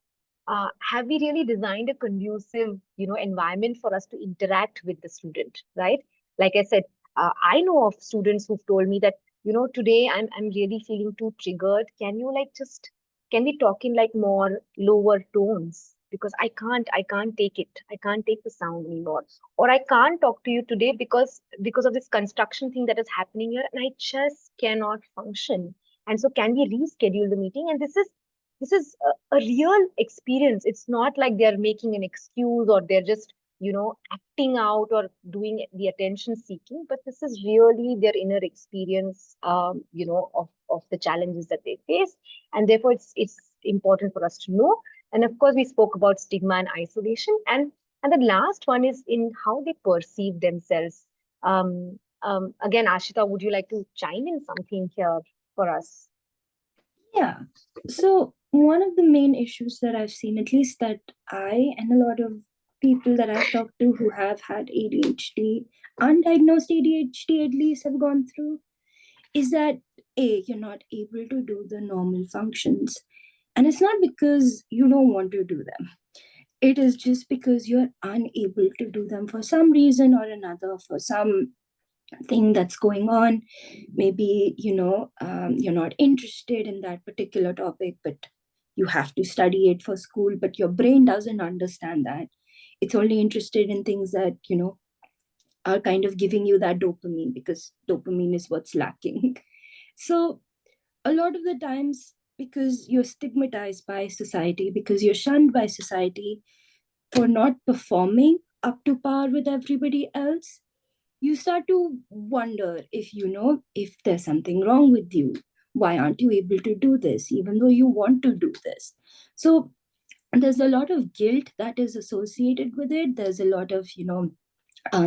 S1: have we really designed a conducive environment for us to interact with the student, right? Like I said, I know of students who've told me that today I'm really feeling too triggered. Can you like just can we talk in like more lower tones because I can't take it. I can't take the sound anymore, or I can't talk to you today because of this construction thing that is happening here and I just cannot function. And so can we reschedule the meeting? And this is a real experience. It's not like they're making an excuse or they're just acting out or doing the attention seeking, but this is really their inner experience of the challenges that they face. And therefore it's important for us to know. And of course we spoke about stigma and isolation, and the last one is in how they perceive themselves. Again, Ashita, would you like to chime in something here for us?
S3: Yeah. So one of the main issues that I've seen, at least that I and a lot of people that I've talked to who have had ADHD, undiagnosed ADHD at least, have gone through, is that you're not able to do the normal functions. And it's not because you don't want to do them. It is just because you're unable to do them for some reason or another, for some thing that's going on. Maybe you're not interested in that particular topic, but you have to study it for school, but your brain doesn't understand that. It's only interested in things that are kind of giving you that dopamine, because dopamine is what's lacking. So a lot of the times, because you're stigmatized by society, because you're shunned by society for not performing up to par with everybody else, you start to wonder if there's something wrong with you. Why aren't you able to do this even though you want to do this? So there's a lot of guilt that is associated with it. There's a lot of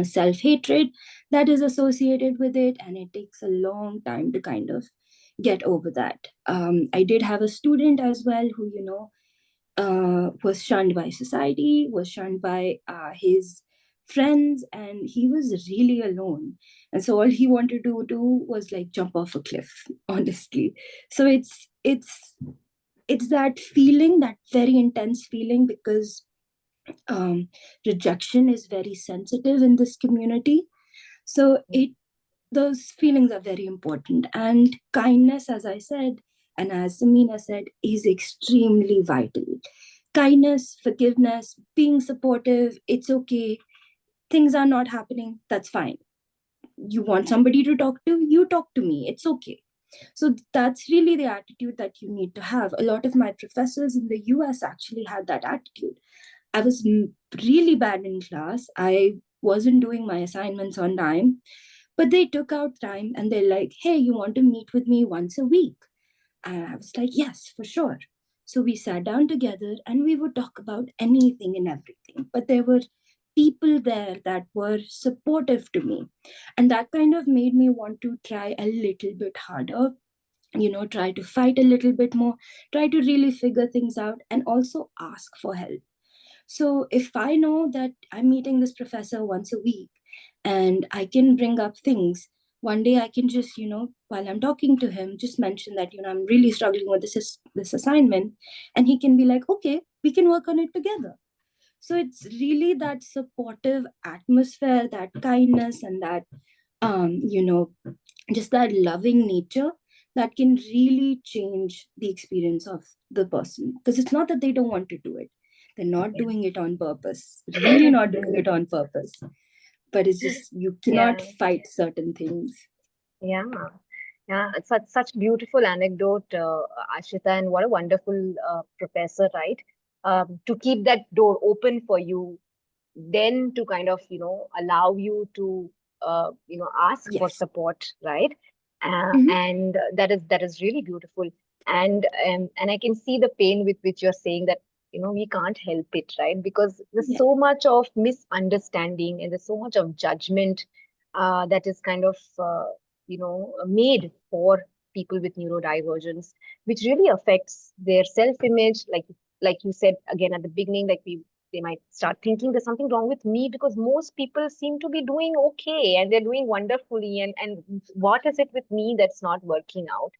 S3: self-hatred that is associated with it, and it takes a long time to kind of get over that. I did have a student as well who was shunned by society, was shunned by his friends, and he was really alone. And so all he wanted to do was like jump off a cliff, honestly. So it's that feeling, that very intense feeling, because rejection is very sensitive in this community. So those feelings are very important. And kindness, as I said, and as Samina said, is extremely vital. Kindness, forgiveness, being supportive, it's okay. Things are not happening, that's fine. You want somebody to talk to, you talk to me, it's okay. So that's really the attitude that you need to have. A lot of my professors in the US actually had that attitude. I was really bad in class. I wasn't doing my assignments on time, but they took out time and they're like, hey, you want to meet with me once a week? And I was like, yes, for sure. So we sat down together and we would talk about anything and everything. But there were people there that were supportive to me. And that kind of made me want to try a little bit harder, try to fight a little bit more, try to really figure things out, and also ask for help. So if I know that I'm meeting this professor once a week and I can bring up things, one day I can just, while I'm talking to him, just mention that, I'm really struggling with this assignment. And he can be like, okay, we can work on it together. So it's really that supportive atmosphere, that kindness, and that, just that loving nature that can really change the experience of the person. Because it's not that they don't want to do it. They're not doing it on purpose, really not doing it on purpose. But it's just, you cannot fight certain things.
S1: Yeah. It's such beautiful anecdote, Ashita, and what a wonderful professor, right? To keep that door open for you, then to kind of, allow you to, ask for support, right? And that is really beautiful. And I can see the pain with which you're saying that, we can't help it, right? Because there's so much of misunderstanding and there's so much of judgment that is kind of, made for people with neurodivergence, which really affects their self-image. Like you said again at the beginning, they might start thinking there's something wrong with me because most people seem to be doing okay and they're doing wonderfully. And what is it with me that's not working out?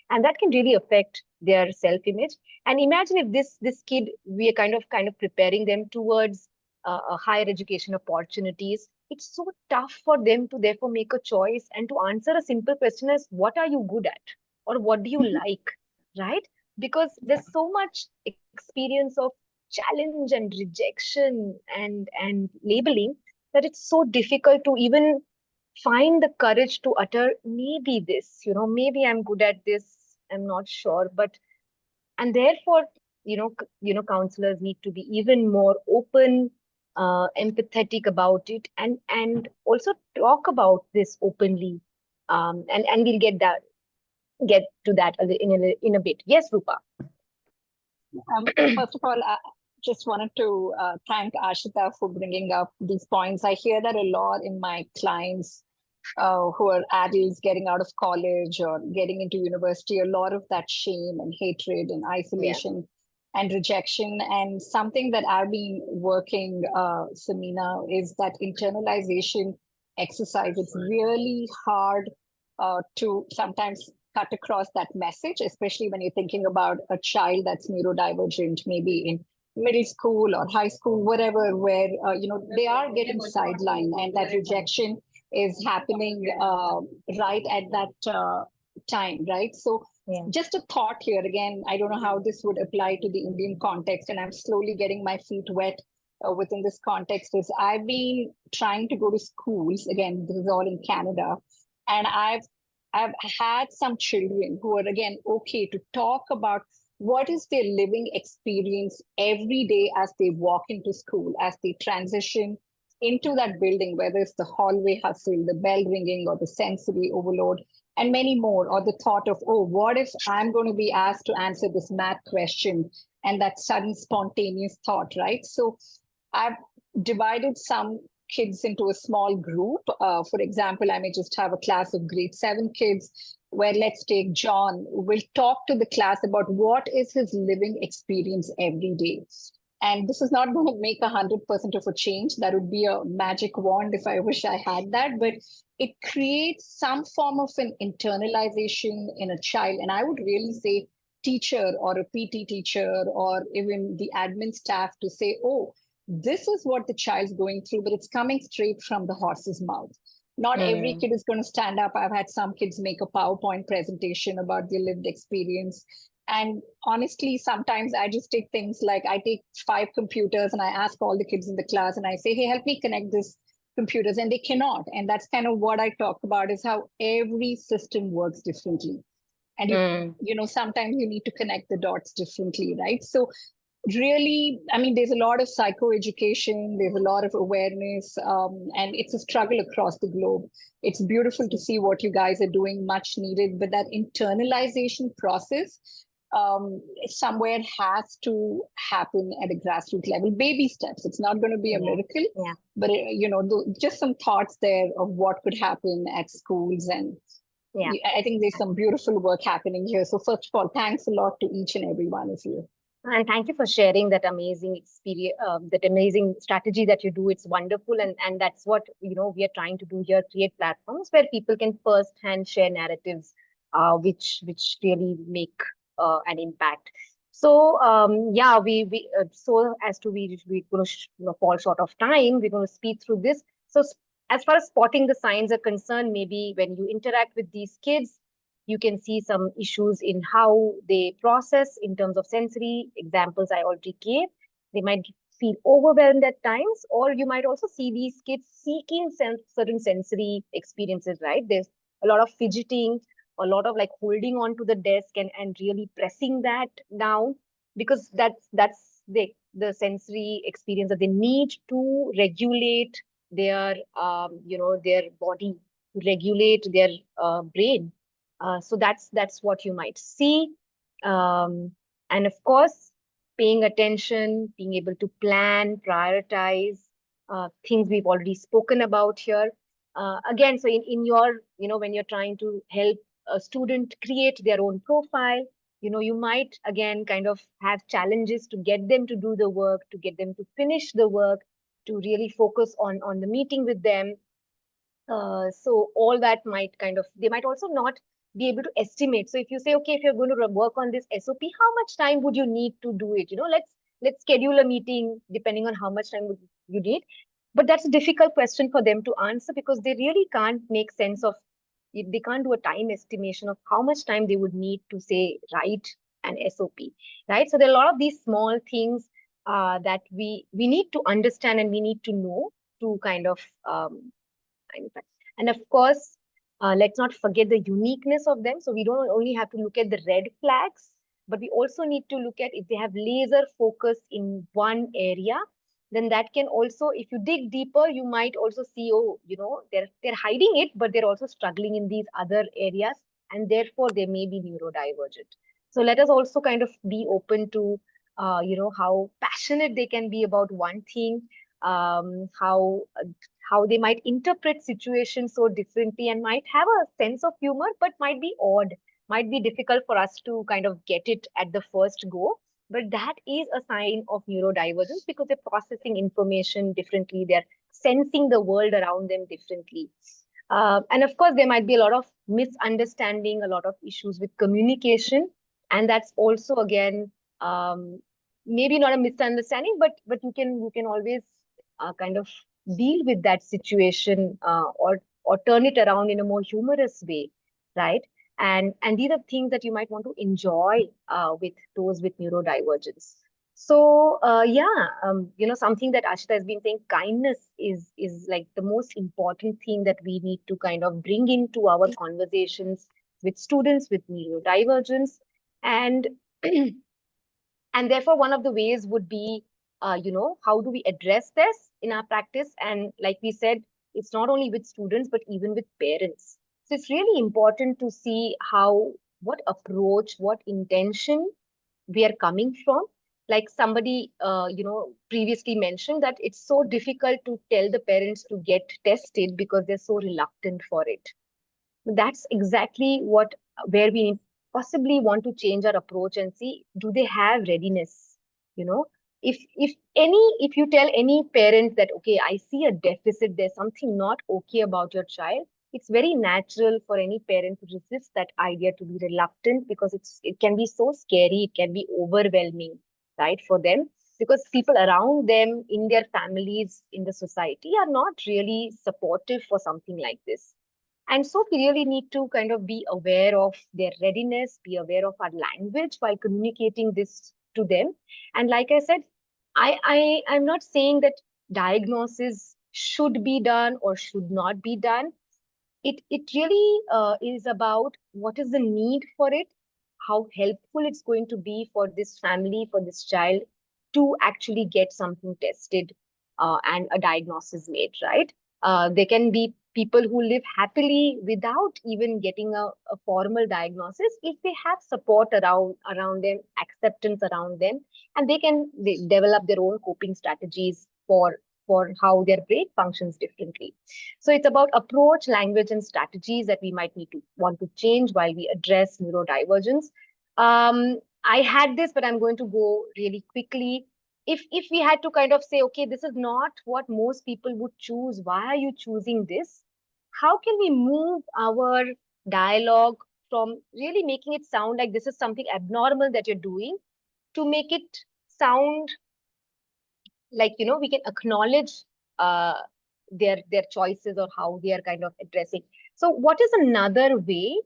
S1: And that can really affect their self-image. And imagine if this kid, we are kind of preparing them towards higher education opportunities. It's so tough for them to therefore make a choice and to answer a simple question as what are you good at or what do you like, right? Because there's so much experience of challenge and rejection and labeling that it's so difficult to even find the courage to utter maybe this, maybe I'm good at this, I'm not sure. But and therefore, counselors need to be even more open, empathetic about it, and also talk about this openly. And we'll get to that in a bit. Yes, Rupa.
S8: First of all, I just wanted to thank Ashita for bringing up these points. I hear that a lot in my clients who are adults getting out of college or getting into university, a lot of that shame and hatred and isolation and rejection. And something that I've been working, Samina, is that internalization exercise. It's really hard to sometimes cut across that message, especially when you're thinking about a child that's neurodivergent, maybe in middle school or high school, whatever, where they are getting sidelined, and that rejection is happening right at that time, right? So just a thought here, again, I don't know how this would apply to the Indian context, and I'm slowly getting my feet wet within this context, is I've been trying to go to schools, again, this is all in Canada, and I've had some children who are, again, okay to talk about what is their living experience every day as they walk into school, as they transition into that building, whether it's the hallway hustle, the bell ringing, or the sensory overload, and many more, or the thought of, oh, what if I'm going to be asked to answer this math question, and that sudden spontaneous thought, right? So I've divided some kids into a small group. For example, I may just have a class of grade 7 kids where, let's take John, will talk to the class about what is his living experience every day. And this is not going to make 100% of a change. That would be a magic wand if I wish I had that. But it creates some form of an internalization in a child. And I would really say teacher or a PT teacher or even the admin staff to say, oh, this is what the child's going through, but it's coming straight from the horse's mouth. Not every kid is going to stand up. I've had some kids make a PowerPoint presentation about their lived experience. And honestly, sometimes I just take things like I take 5 computers and I ask all the kids in the class and I say, hey, help me connect these computers. And they cannot. And that's kind of what I talk about, is how every system works differently. And, sometimes you need to connect the dots differently, right? So really, I mean, there's a lot of psychoeducation, there's a lot of awareness, and it's a struggle across the globe. It's beautiful to see what you guys are doing, much needed, but that internalization process somewhere has to happen at a grassroots level. Baby steps. It's not going to be a miracle, but just some thoughts there of what could happen at schools. And I think there's some beautiful work happening here. So first of all, thanks a lot to each and every one of you.
S1: And thank you for sharing that amazing experience, that amazing strategy that you do. It's wonderful. And that's what, we are trying to do here, create platforms where people can firsthand share narratives, which really make an impact. So, so as to we're going to fall short of time, we're going to speed through this. So as far as spotting the signs are concerned, maybe when you interact with these kids, you can see some issues in how they process in terms of sensory examples I already gave. They might feel overwhelmed at times, or you might also see these kids seeking certain sensory experiences, right? There's a lot of fidgeting, a lot of like holding on to the desk and really pressing that down, because that's the sensory experience that they need to regulate their, their body, to regulate their brain. So that's what you might see. And of course, paying attention, being able to plan, prioritize, things we've already spoken about here. Again, so in your, when you're trying to help a student create their own profile. You might again kind of have challenges to get them to do the work, to get them to finish the work, to really focus on the meeting with them. So all that might kind of, they might also not be able to estimate. So if you say, okay, if you're going to work on this SOP, how much time would you need to do it? Let's schedule a meeting depending on how much time would you need. But that's a difficult question for them to answer, because they really can't make sense of, they can't do a time estimation of how much time they would need to say write an SOP, right? So there are a lot of these small things that we need to understand and we need to know to kind of and of course, let's not forget the uniqueness of them. So we don't only have to look at the red flags, but we also need to look at if they have laser focus in one area. Then that can also, if you dig deeper, you might also see, oh, they're hiding it, but they're also struggling in these other areas, and therefore they may be neurodivergent. So let us also kind of be open to, how passionate they can be about one thing, how they might interpret situations so differently, and might have a sense of humor, but might be odd, might be difficult for us to kind of get it at the first go. But that is a sign of neurodivergence, because they're processing information differently, they're sensing the world around them differently. And of course, there might be a lot of misunderstanding, a lot of issues with communication. And that's also, again, maybe not a misunderstanding, but you can always kind of deal with that situation, or turn it around in a more humorous way, right? And these are things that you might want to enjoy with those with neurodivergence. So something that Ashita has been saying, kindness is like the most important thing that we need to kind of bring into our conversations with students with neurodivergence. And and therefore, one of the ways would be, how do we address this in our practice? And like we said, it's not only with students, but even with parents. So it's really important to see what approach, what intention we are coming from. Like somebody, previously mentioned that it's so difficult to tell the parents to get tested because they're so reluctant for it. That's exactly where we possibly want to change our approach and see, do they have readiness? If you tell any parent that, okay, I see a deficit, there's something not okay about your child, it's very natural for any parent to resist that idea, to be reluctant, because it can be so scary, it can be overwhelming, right, for them, because people around them in their families, in the society, are not really supportive for something like this. And so we really need to kind of be aware of their readiness, be aware of our language while communicating this to them. And like I said, I'm not saying that diagnosis should be done or should not be done. It really is about what is the need for it, how helpful it's going to be for this family, for this child, to actually get something tested and a diagnosis made, right? There can be people who live happily without even getting a formal diagnosis if they have support around them, acceptance around them, and they develop their own coping strategies for how their brain functions differently. So it's about approach, language, and strategies that we might want to change while we address neurodivergence. I had this, but I'm going to go really quickly. If we had to kind of say, okay, this is not what most people would choose, why are you choosing this? How can we move our dialogue from really making it sound like this is something abnormal that you're doing, to make it sound like, we can acknowledge their choices or how they are kind of addressing. So what is another way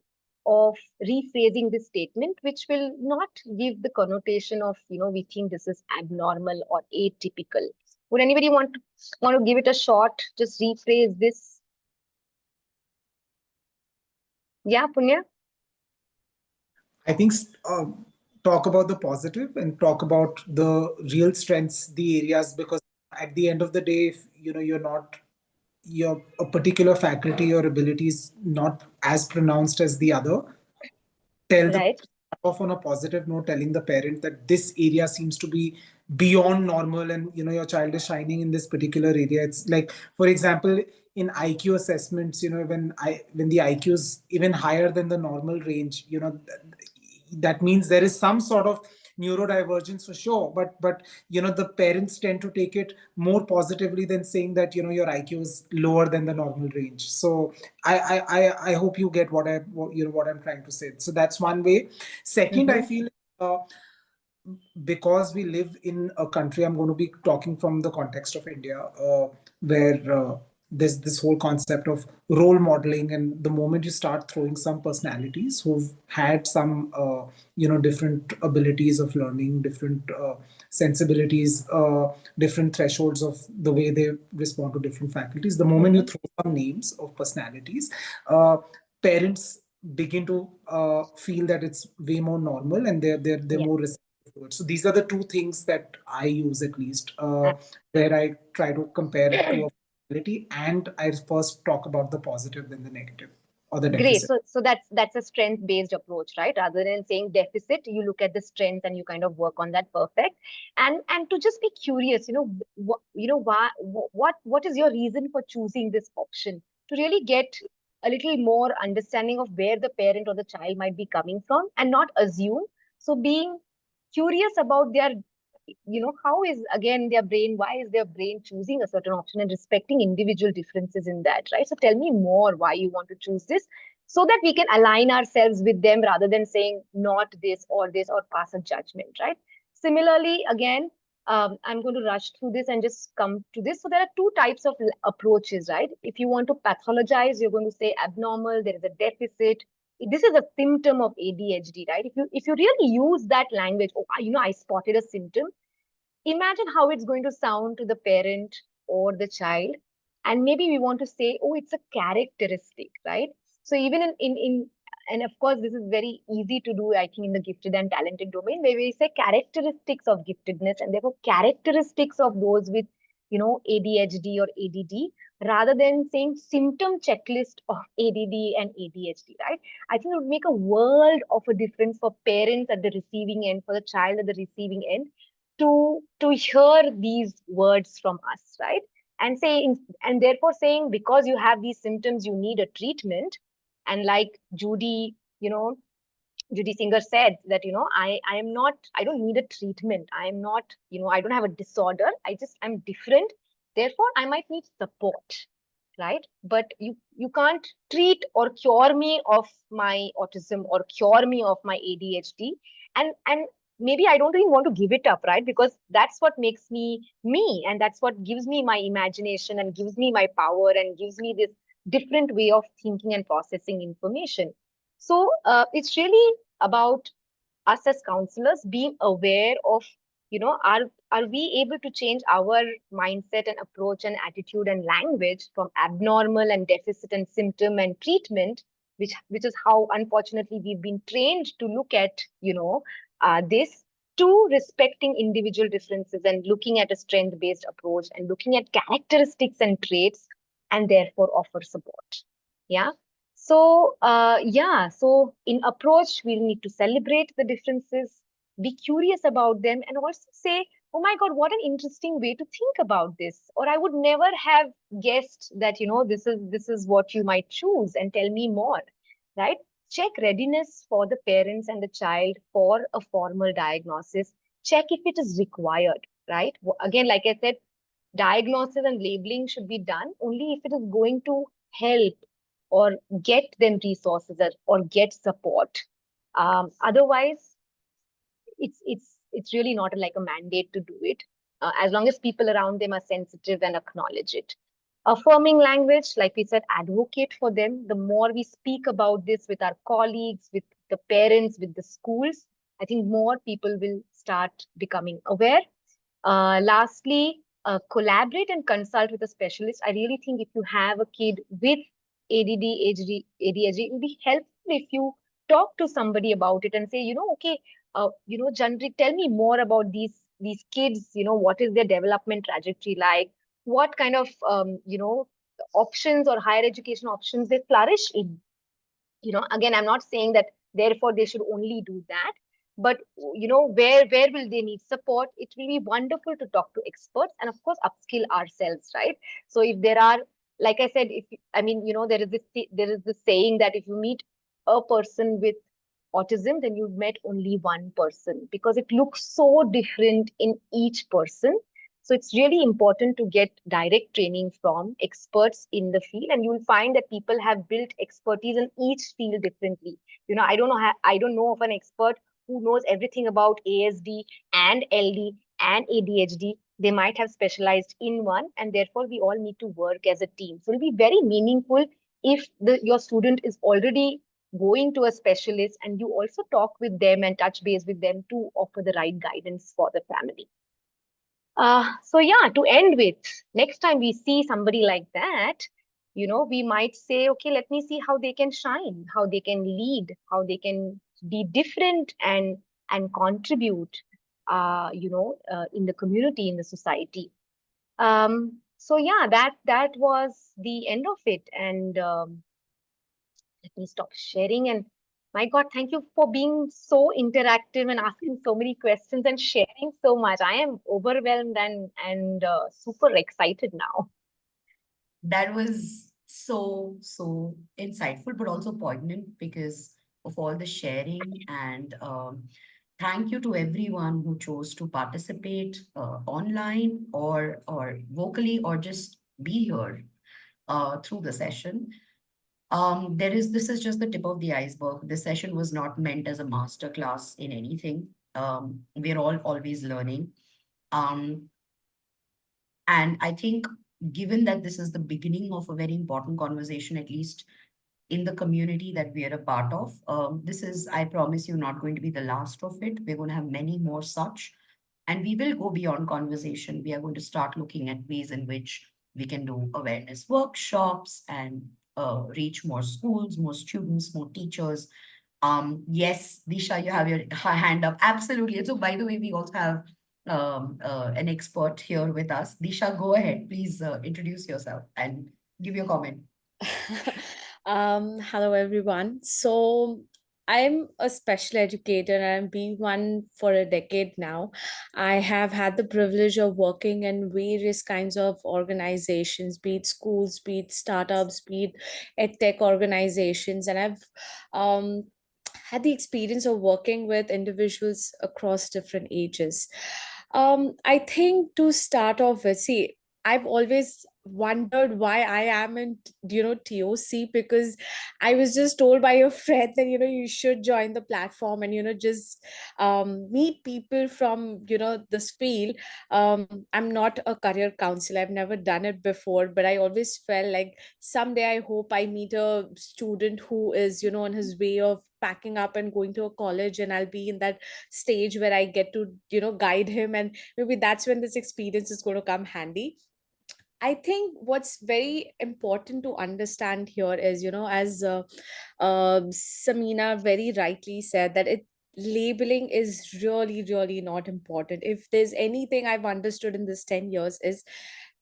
S1: of rephrasing this statement which will not give the connotation of, we think this is abnormal or atypical? Would anybody want to give it a shot? Just rephrase this. Yeah, Punya?
S4: I think talk about the positive and talk about the real strengths, the areas, because at the end of the day, if you're a particular faculty or ability is not as pronounced as the other, tell
S1: right.
S4: off on a positive note, telling the parent that this area seems to be beyond normal, and your child is shining in this particular area. It's like, for example, in IQ assessments, when the IQ is even higher than the normal range, that means there is some sort of neurodivergence for sure, but the parents tend to take it more positively than saying that your IQ is lower than the normal range. So I hope you get what I'm trying to say. So that's one way. Second, I feel because we live in a country, I'm going to be talking from the context of India, where there's this whole concept of role modeling, and the moment you start throwing some personalities who've had some different abilities of learning, different sensibilities, different thresholds of the way they respond to different faculties, the moment you throw some names of personalities, parents begin to feel that it's way more normal, and they're more receptive to it. So these are the two things that I use, at least, where I try to compare it to a reality, and I first talk about the positive, then the negative, or the
S1: Great.
S4: deficit.
S1: So that's a strength-based approach, right? Rather than saying deficit, you look at the strength and you kind of work on that. Perfect. And to just be curious, what is your reason for choosing this option, to really get a little more understanding of where the parent or the child might be coming from and not assume. So being curious about their, how is again their brain, why is their brain choosing a certain option, and respecting individual differences in that, right? So tell me more why you want to choose this, so that we can align ourselves with them rather than saying not this or pass a judgment, right? Similarly, again, I'm going to rush through this and just come to this. So there are two types of approaches, right? If you want to pathologize, you're going to say abnormal, there is a deficit, this is a symptom of ADHD, right? If you really use that language, oh, I spotted a symptom, imagine how it's going to sound to the parent or the child. And maybe we want to say, oh, it's a characteristic, right? So even in and of course, this is very easy to do, I think, in the gifted and talented domain, where we say characteristics of giftedness, and therefore characteristics of those with, ADHD or ADD, rather than saying symptom checklist of ADD and ADHD, right? I think it would make a world of a difference for parents at the receiving end, for the child at the receiving end, to hear these words from us, right? And and therefore saying, because you have these symptoms, you need a treatment. And like Judy Singer said that, I don't need a treatment. I'm not, I don't have a disorder. I'm different. Therefore, I might need support, right? But you can't treat or cure me of my autism or cure me of my ADHD. And maybe I don't even want to give it up, right? Because that's what makes me me, and that's what gives me my imagination and gives me my power and gives me this different way of thinking and processing information. So it's really about us as counselors being aware of, are we able to change our mindset and approach and attitude and language from abnormal and deficit and symptom and treatment, which is how unfortunately we've been trained to look at, this, to respecting individual differences and looking at a strength-based approach and looking at characteristics and traits, and therefore offer support. Yeah. So, so in approach, we'll need to celebrate the differences, be curious about them, and also say, oh my God, what an interesting way to think about this. Or I would never have guessed that, this is what you might choose, and tell me more, right? Check readiness for the parents and the child for a formal diagnosis. Check if it is required, right? Again, like I said, diagnosis and labeling should be done only if it is going to help or get them resources or get support. Otherwise, it's really not like a mandate to do it, as long as people around them are sensitive and acknowledge it. Affirming language, like we said, advocate for them. The more we speak about this with our colleagues, with the parents, with the schools, I think more people will start becoming aware. Lastly, collaborate and consult with a specialist. I really think if you have a kid with ADD, ADHD, it will be helpful if you talk to somebody about it and say, okay, Janri, tell me more about these kids. What is their development trajectory like? What kind of options or higher education options they flourish in? Again, I'm not saying that therefore they should only do that, but where will they need support? It will be wonderful to talk to experts and of course upskill ourselves, right? So if there are like I said, there is this saying that if you meet a person with autism, then you've met only one person, because it looks so different in each person. So it's really important to get direct training from experts in the field, and you'll find that people have built expertise in each field differently. I don't know of an expert who knows everything about ASD and LD and ADHD. They might have specialized in one, and therefore we all need to work as a team. So it'll be very meaningful if your student is already going to a specialist and you also talk with them and touch base with them to offer the right guidance for the family. So yeah, to end with, next time we see somebody like that, we might say, okay, let me see how they can shine, how they can lead, how they can be different and contribute, in the community, in the society. So yeah, that was the end of it. And let me stop sharing. And my God, thank you for being so interactive and asking so many questions and sharing so much. I am overwhelmed and super excited now.
S2: That was so insightful, but also poignant because of all the sharing. And thank you to everyone who chose to participate online or vocally or just be here through the session. This is just the tip of the iceberg. This session was not meant as a master class in anything. We're all always learning. Um, and I think given that this is the beginning of a very important conversation, at least in the community that we are a part of, this is, I promise you, not going to be the last of it. We're going to have many more such, and we will go beyond conversation. We are going to start looking at ways in which we can do awareness workshops and reach more schools, more students, more teachers. Yes, Disha, you have your hand up. Absolutely. And so, by the way, we also have an expert here with us. Disha, go ahead. Please introduce yourself and give your comment.
S10: Hello, everyone. So, I'm a special educator and I've been one for a decade now. I have had the privilege of working in various kinds of organizations, be it schools, be it startups, be it edtech organizations, and I've had the experience of working with individuals across different ages. I think to start off with, see, I've always wondered why I am in, TOC, because I was just told by a friend that, you should join the platform and, just meet people from, this field. I'm not a career counselor. I've never done it before, but I always felt like someday I hope I meet a student who is, on his way of packing up and going to a college, and I'll be in that stage where I get to, guide him, and maybe that's when this experience is going to come handy. I think what's very important to understand here is, as Samina very rightly said, that labeling is really, really not important. If there's anything I've understood in this 10 years is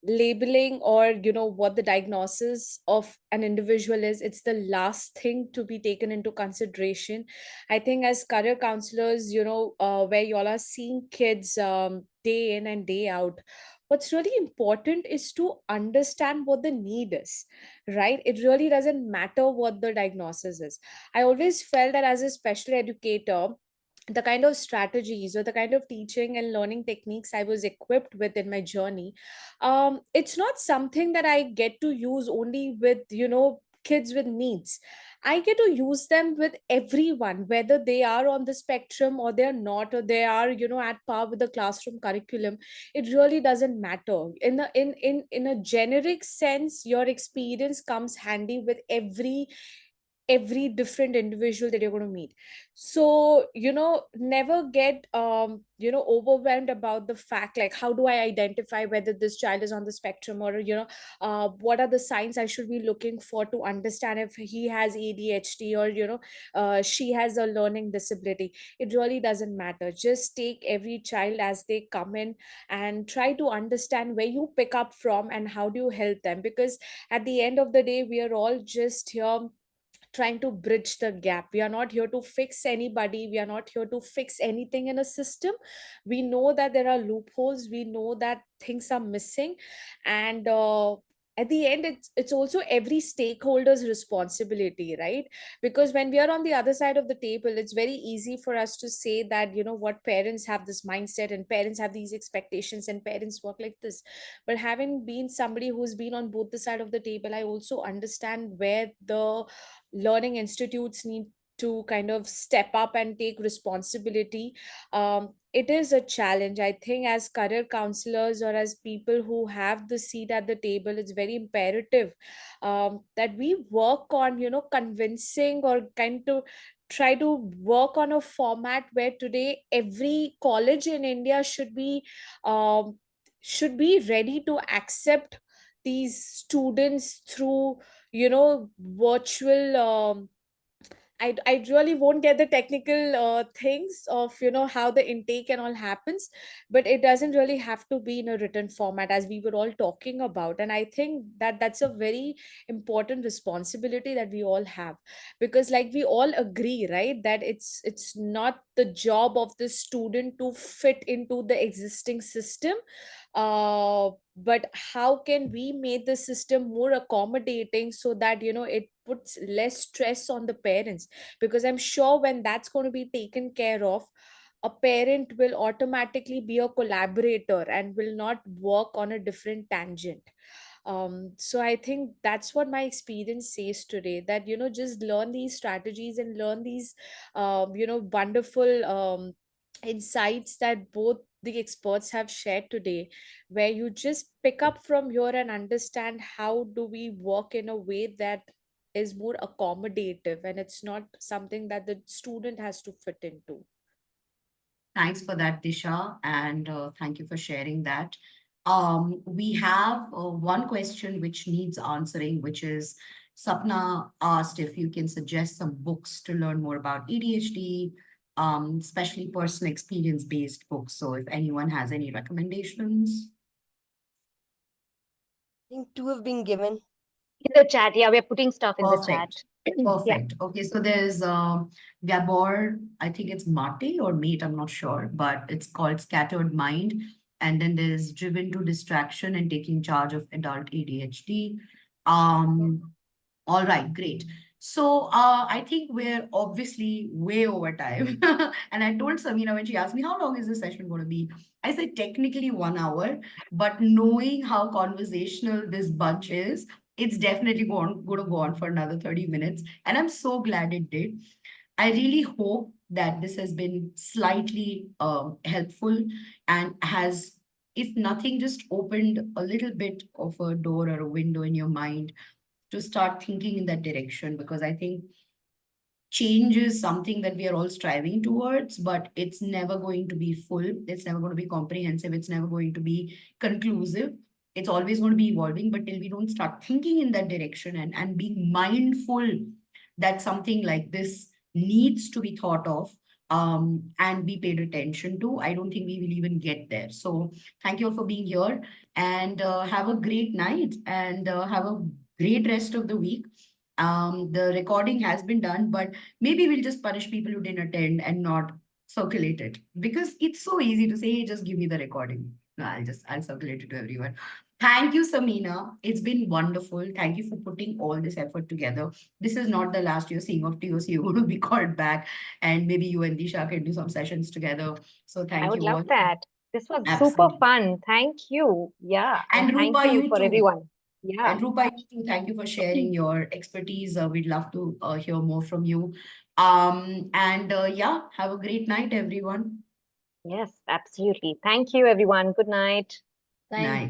S10: labeling, or, what the diagnosis of an individual is, it's the last thing to be taken into consideration. I think as career counselors, where y'all are seeing kids day in and day out, what's really important is to understand what the need is, right? It really doesn't matter what the diagnosis is. I always felt that as a special educator, the kind of strategies or the kind of teaching and learning techniques I was equipped with in my journey, it's not something that I get to use only with, kids with needs. I get to use them with everyone, whether they are on the spectrum or they're not, or they are, at par with the classroom curriculum. It really doesn't matter. In a generic sense, your experience comes handy with every different individual that you're going to meet. So, never get overwhelmed about the fact, like, how do I identify whether this child is on the spectrum, or, what are the signs I should be looking for to understand if he has ADHD, or, she has a learning disability. It really doesn't matter. Just take every child as they come in and try to understand where you pick up from and how do you help them, because at the end of the day, we are all just here trying to bridge the gap. We are not here to fix anybody. We are not here to fix anything in a system. We know that there are loopholes. We know that things are missing. And at the end, it's also every stakeholder's responsibility, right? Because when we are on the other side of the table, it's very easy for us to say that, what, parents have this mindset and parents have these expectations and parents work like this. But having been somebody who's been on both the side of the table, I also understand where the learning institutes need to kind of step up and take responsibility. It is a challenge, I think, as career counselors or as people who have the seat at the table. It's very imperative that we work on, convincing or kind of try to work on a format where today every college in India should be ready to accept these students through, virtual I really won't get the technical things of how the intake and all happens, but it doesn't really have to be in a written format, as we were all talking about. And I think that that's a very important responsibility that we all have, because like we all agree, right, that it's not the job of the student to fit into the existing system, but how can we make the system more accommodating so that it puts less stress on the parents? Because I'm sure when that's going to be taken care of, a parent will automatically be a collaborator and will not work on a different tangent. So I think that's what my experience says today, that just learn these strategies and learn these wonderful insights that both the experts have shared today, where you just pick up from here and understand how do we work in a way that is more accommodative and it's not something that the student has to fit into.
S2: Thanks for that, Disha, and thank you for sharing that. We have one question which needs answering, which is Sapna asked if you can suggest some books to learn more about ADHD, especially personal experience-based books. So if anyone has any recommendations.
S5: I think 2 have been given.
S1: In the chat, yeah, we're putting stuff in the chat.
S2: Perfect. Okay, so there's Gabor, I think it's Mate or Mate, I'm not sure, but it's called Scattered Mind. And then there's Driven to Distraction and Taking Charge of Adult ADHD. All right, great. So I think we're obviously way over time. And I told Samina when she asked me, how long is this session going to be? I said technically 1 hour, but knowing how conversational this bunch is, it's definitely going to go on for another 30 minutes. And I'm so glad it did. I really hope that this has been slightly helpful and has, if nothing, just opened a little bit of a door or a window in your mind to start thinking in that direction, because I think change is something that we are all striving towards, but it's never going to be full. It's never going to be comprehensive. It's never going to be conclusive. It's always going to be evolving, but till we don't start thinking in that direction and being mindful that something like this needs to be thought of and be paid attention to, I don't think we will even get there. So thank you all for being here, and have a great night, and have a great rest of the week. The recording has been done, but maybe we'll just punish people who didn't attend and not circulate it, because it's so easy to say, hey, just give me the recording. No, I'll circulate it to everyone. Thank you, Samina. It's been wonderful. Thank you for putting all this effort together. This is not the last you're seeing of TOC. You're going to be called back, and maybe you and Disha can do some sessions together. So thank you.
S1: I would love that. This was
S2: Absolutely
S1: super fun. Thank you. Yeah.
S2: And
S1: thank
S2: Rupa,
S1: you
S2: you
S1: for
S2: too.
S1: everyone. Yeah.
S2: And Rupa, you too, thank you for sharing your expertise. We'd love to hear more from you. Yeah, have a great night, everyone.
S1: Yes, absolutely. Thank you, everyone. Good night.
S2: Night.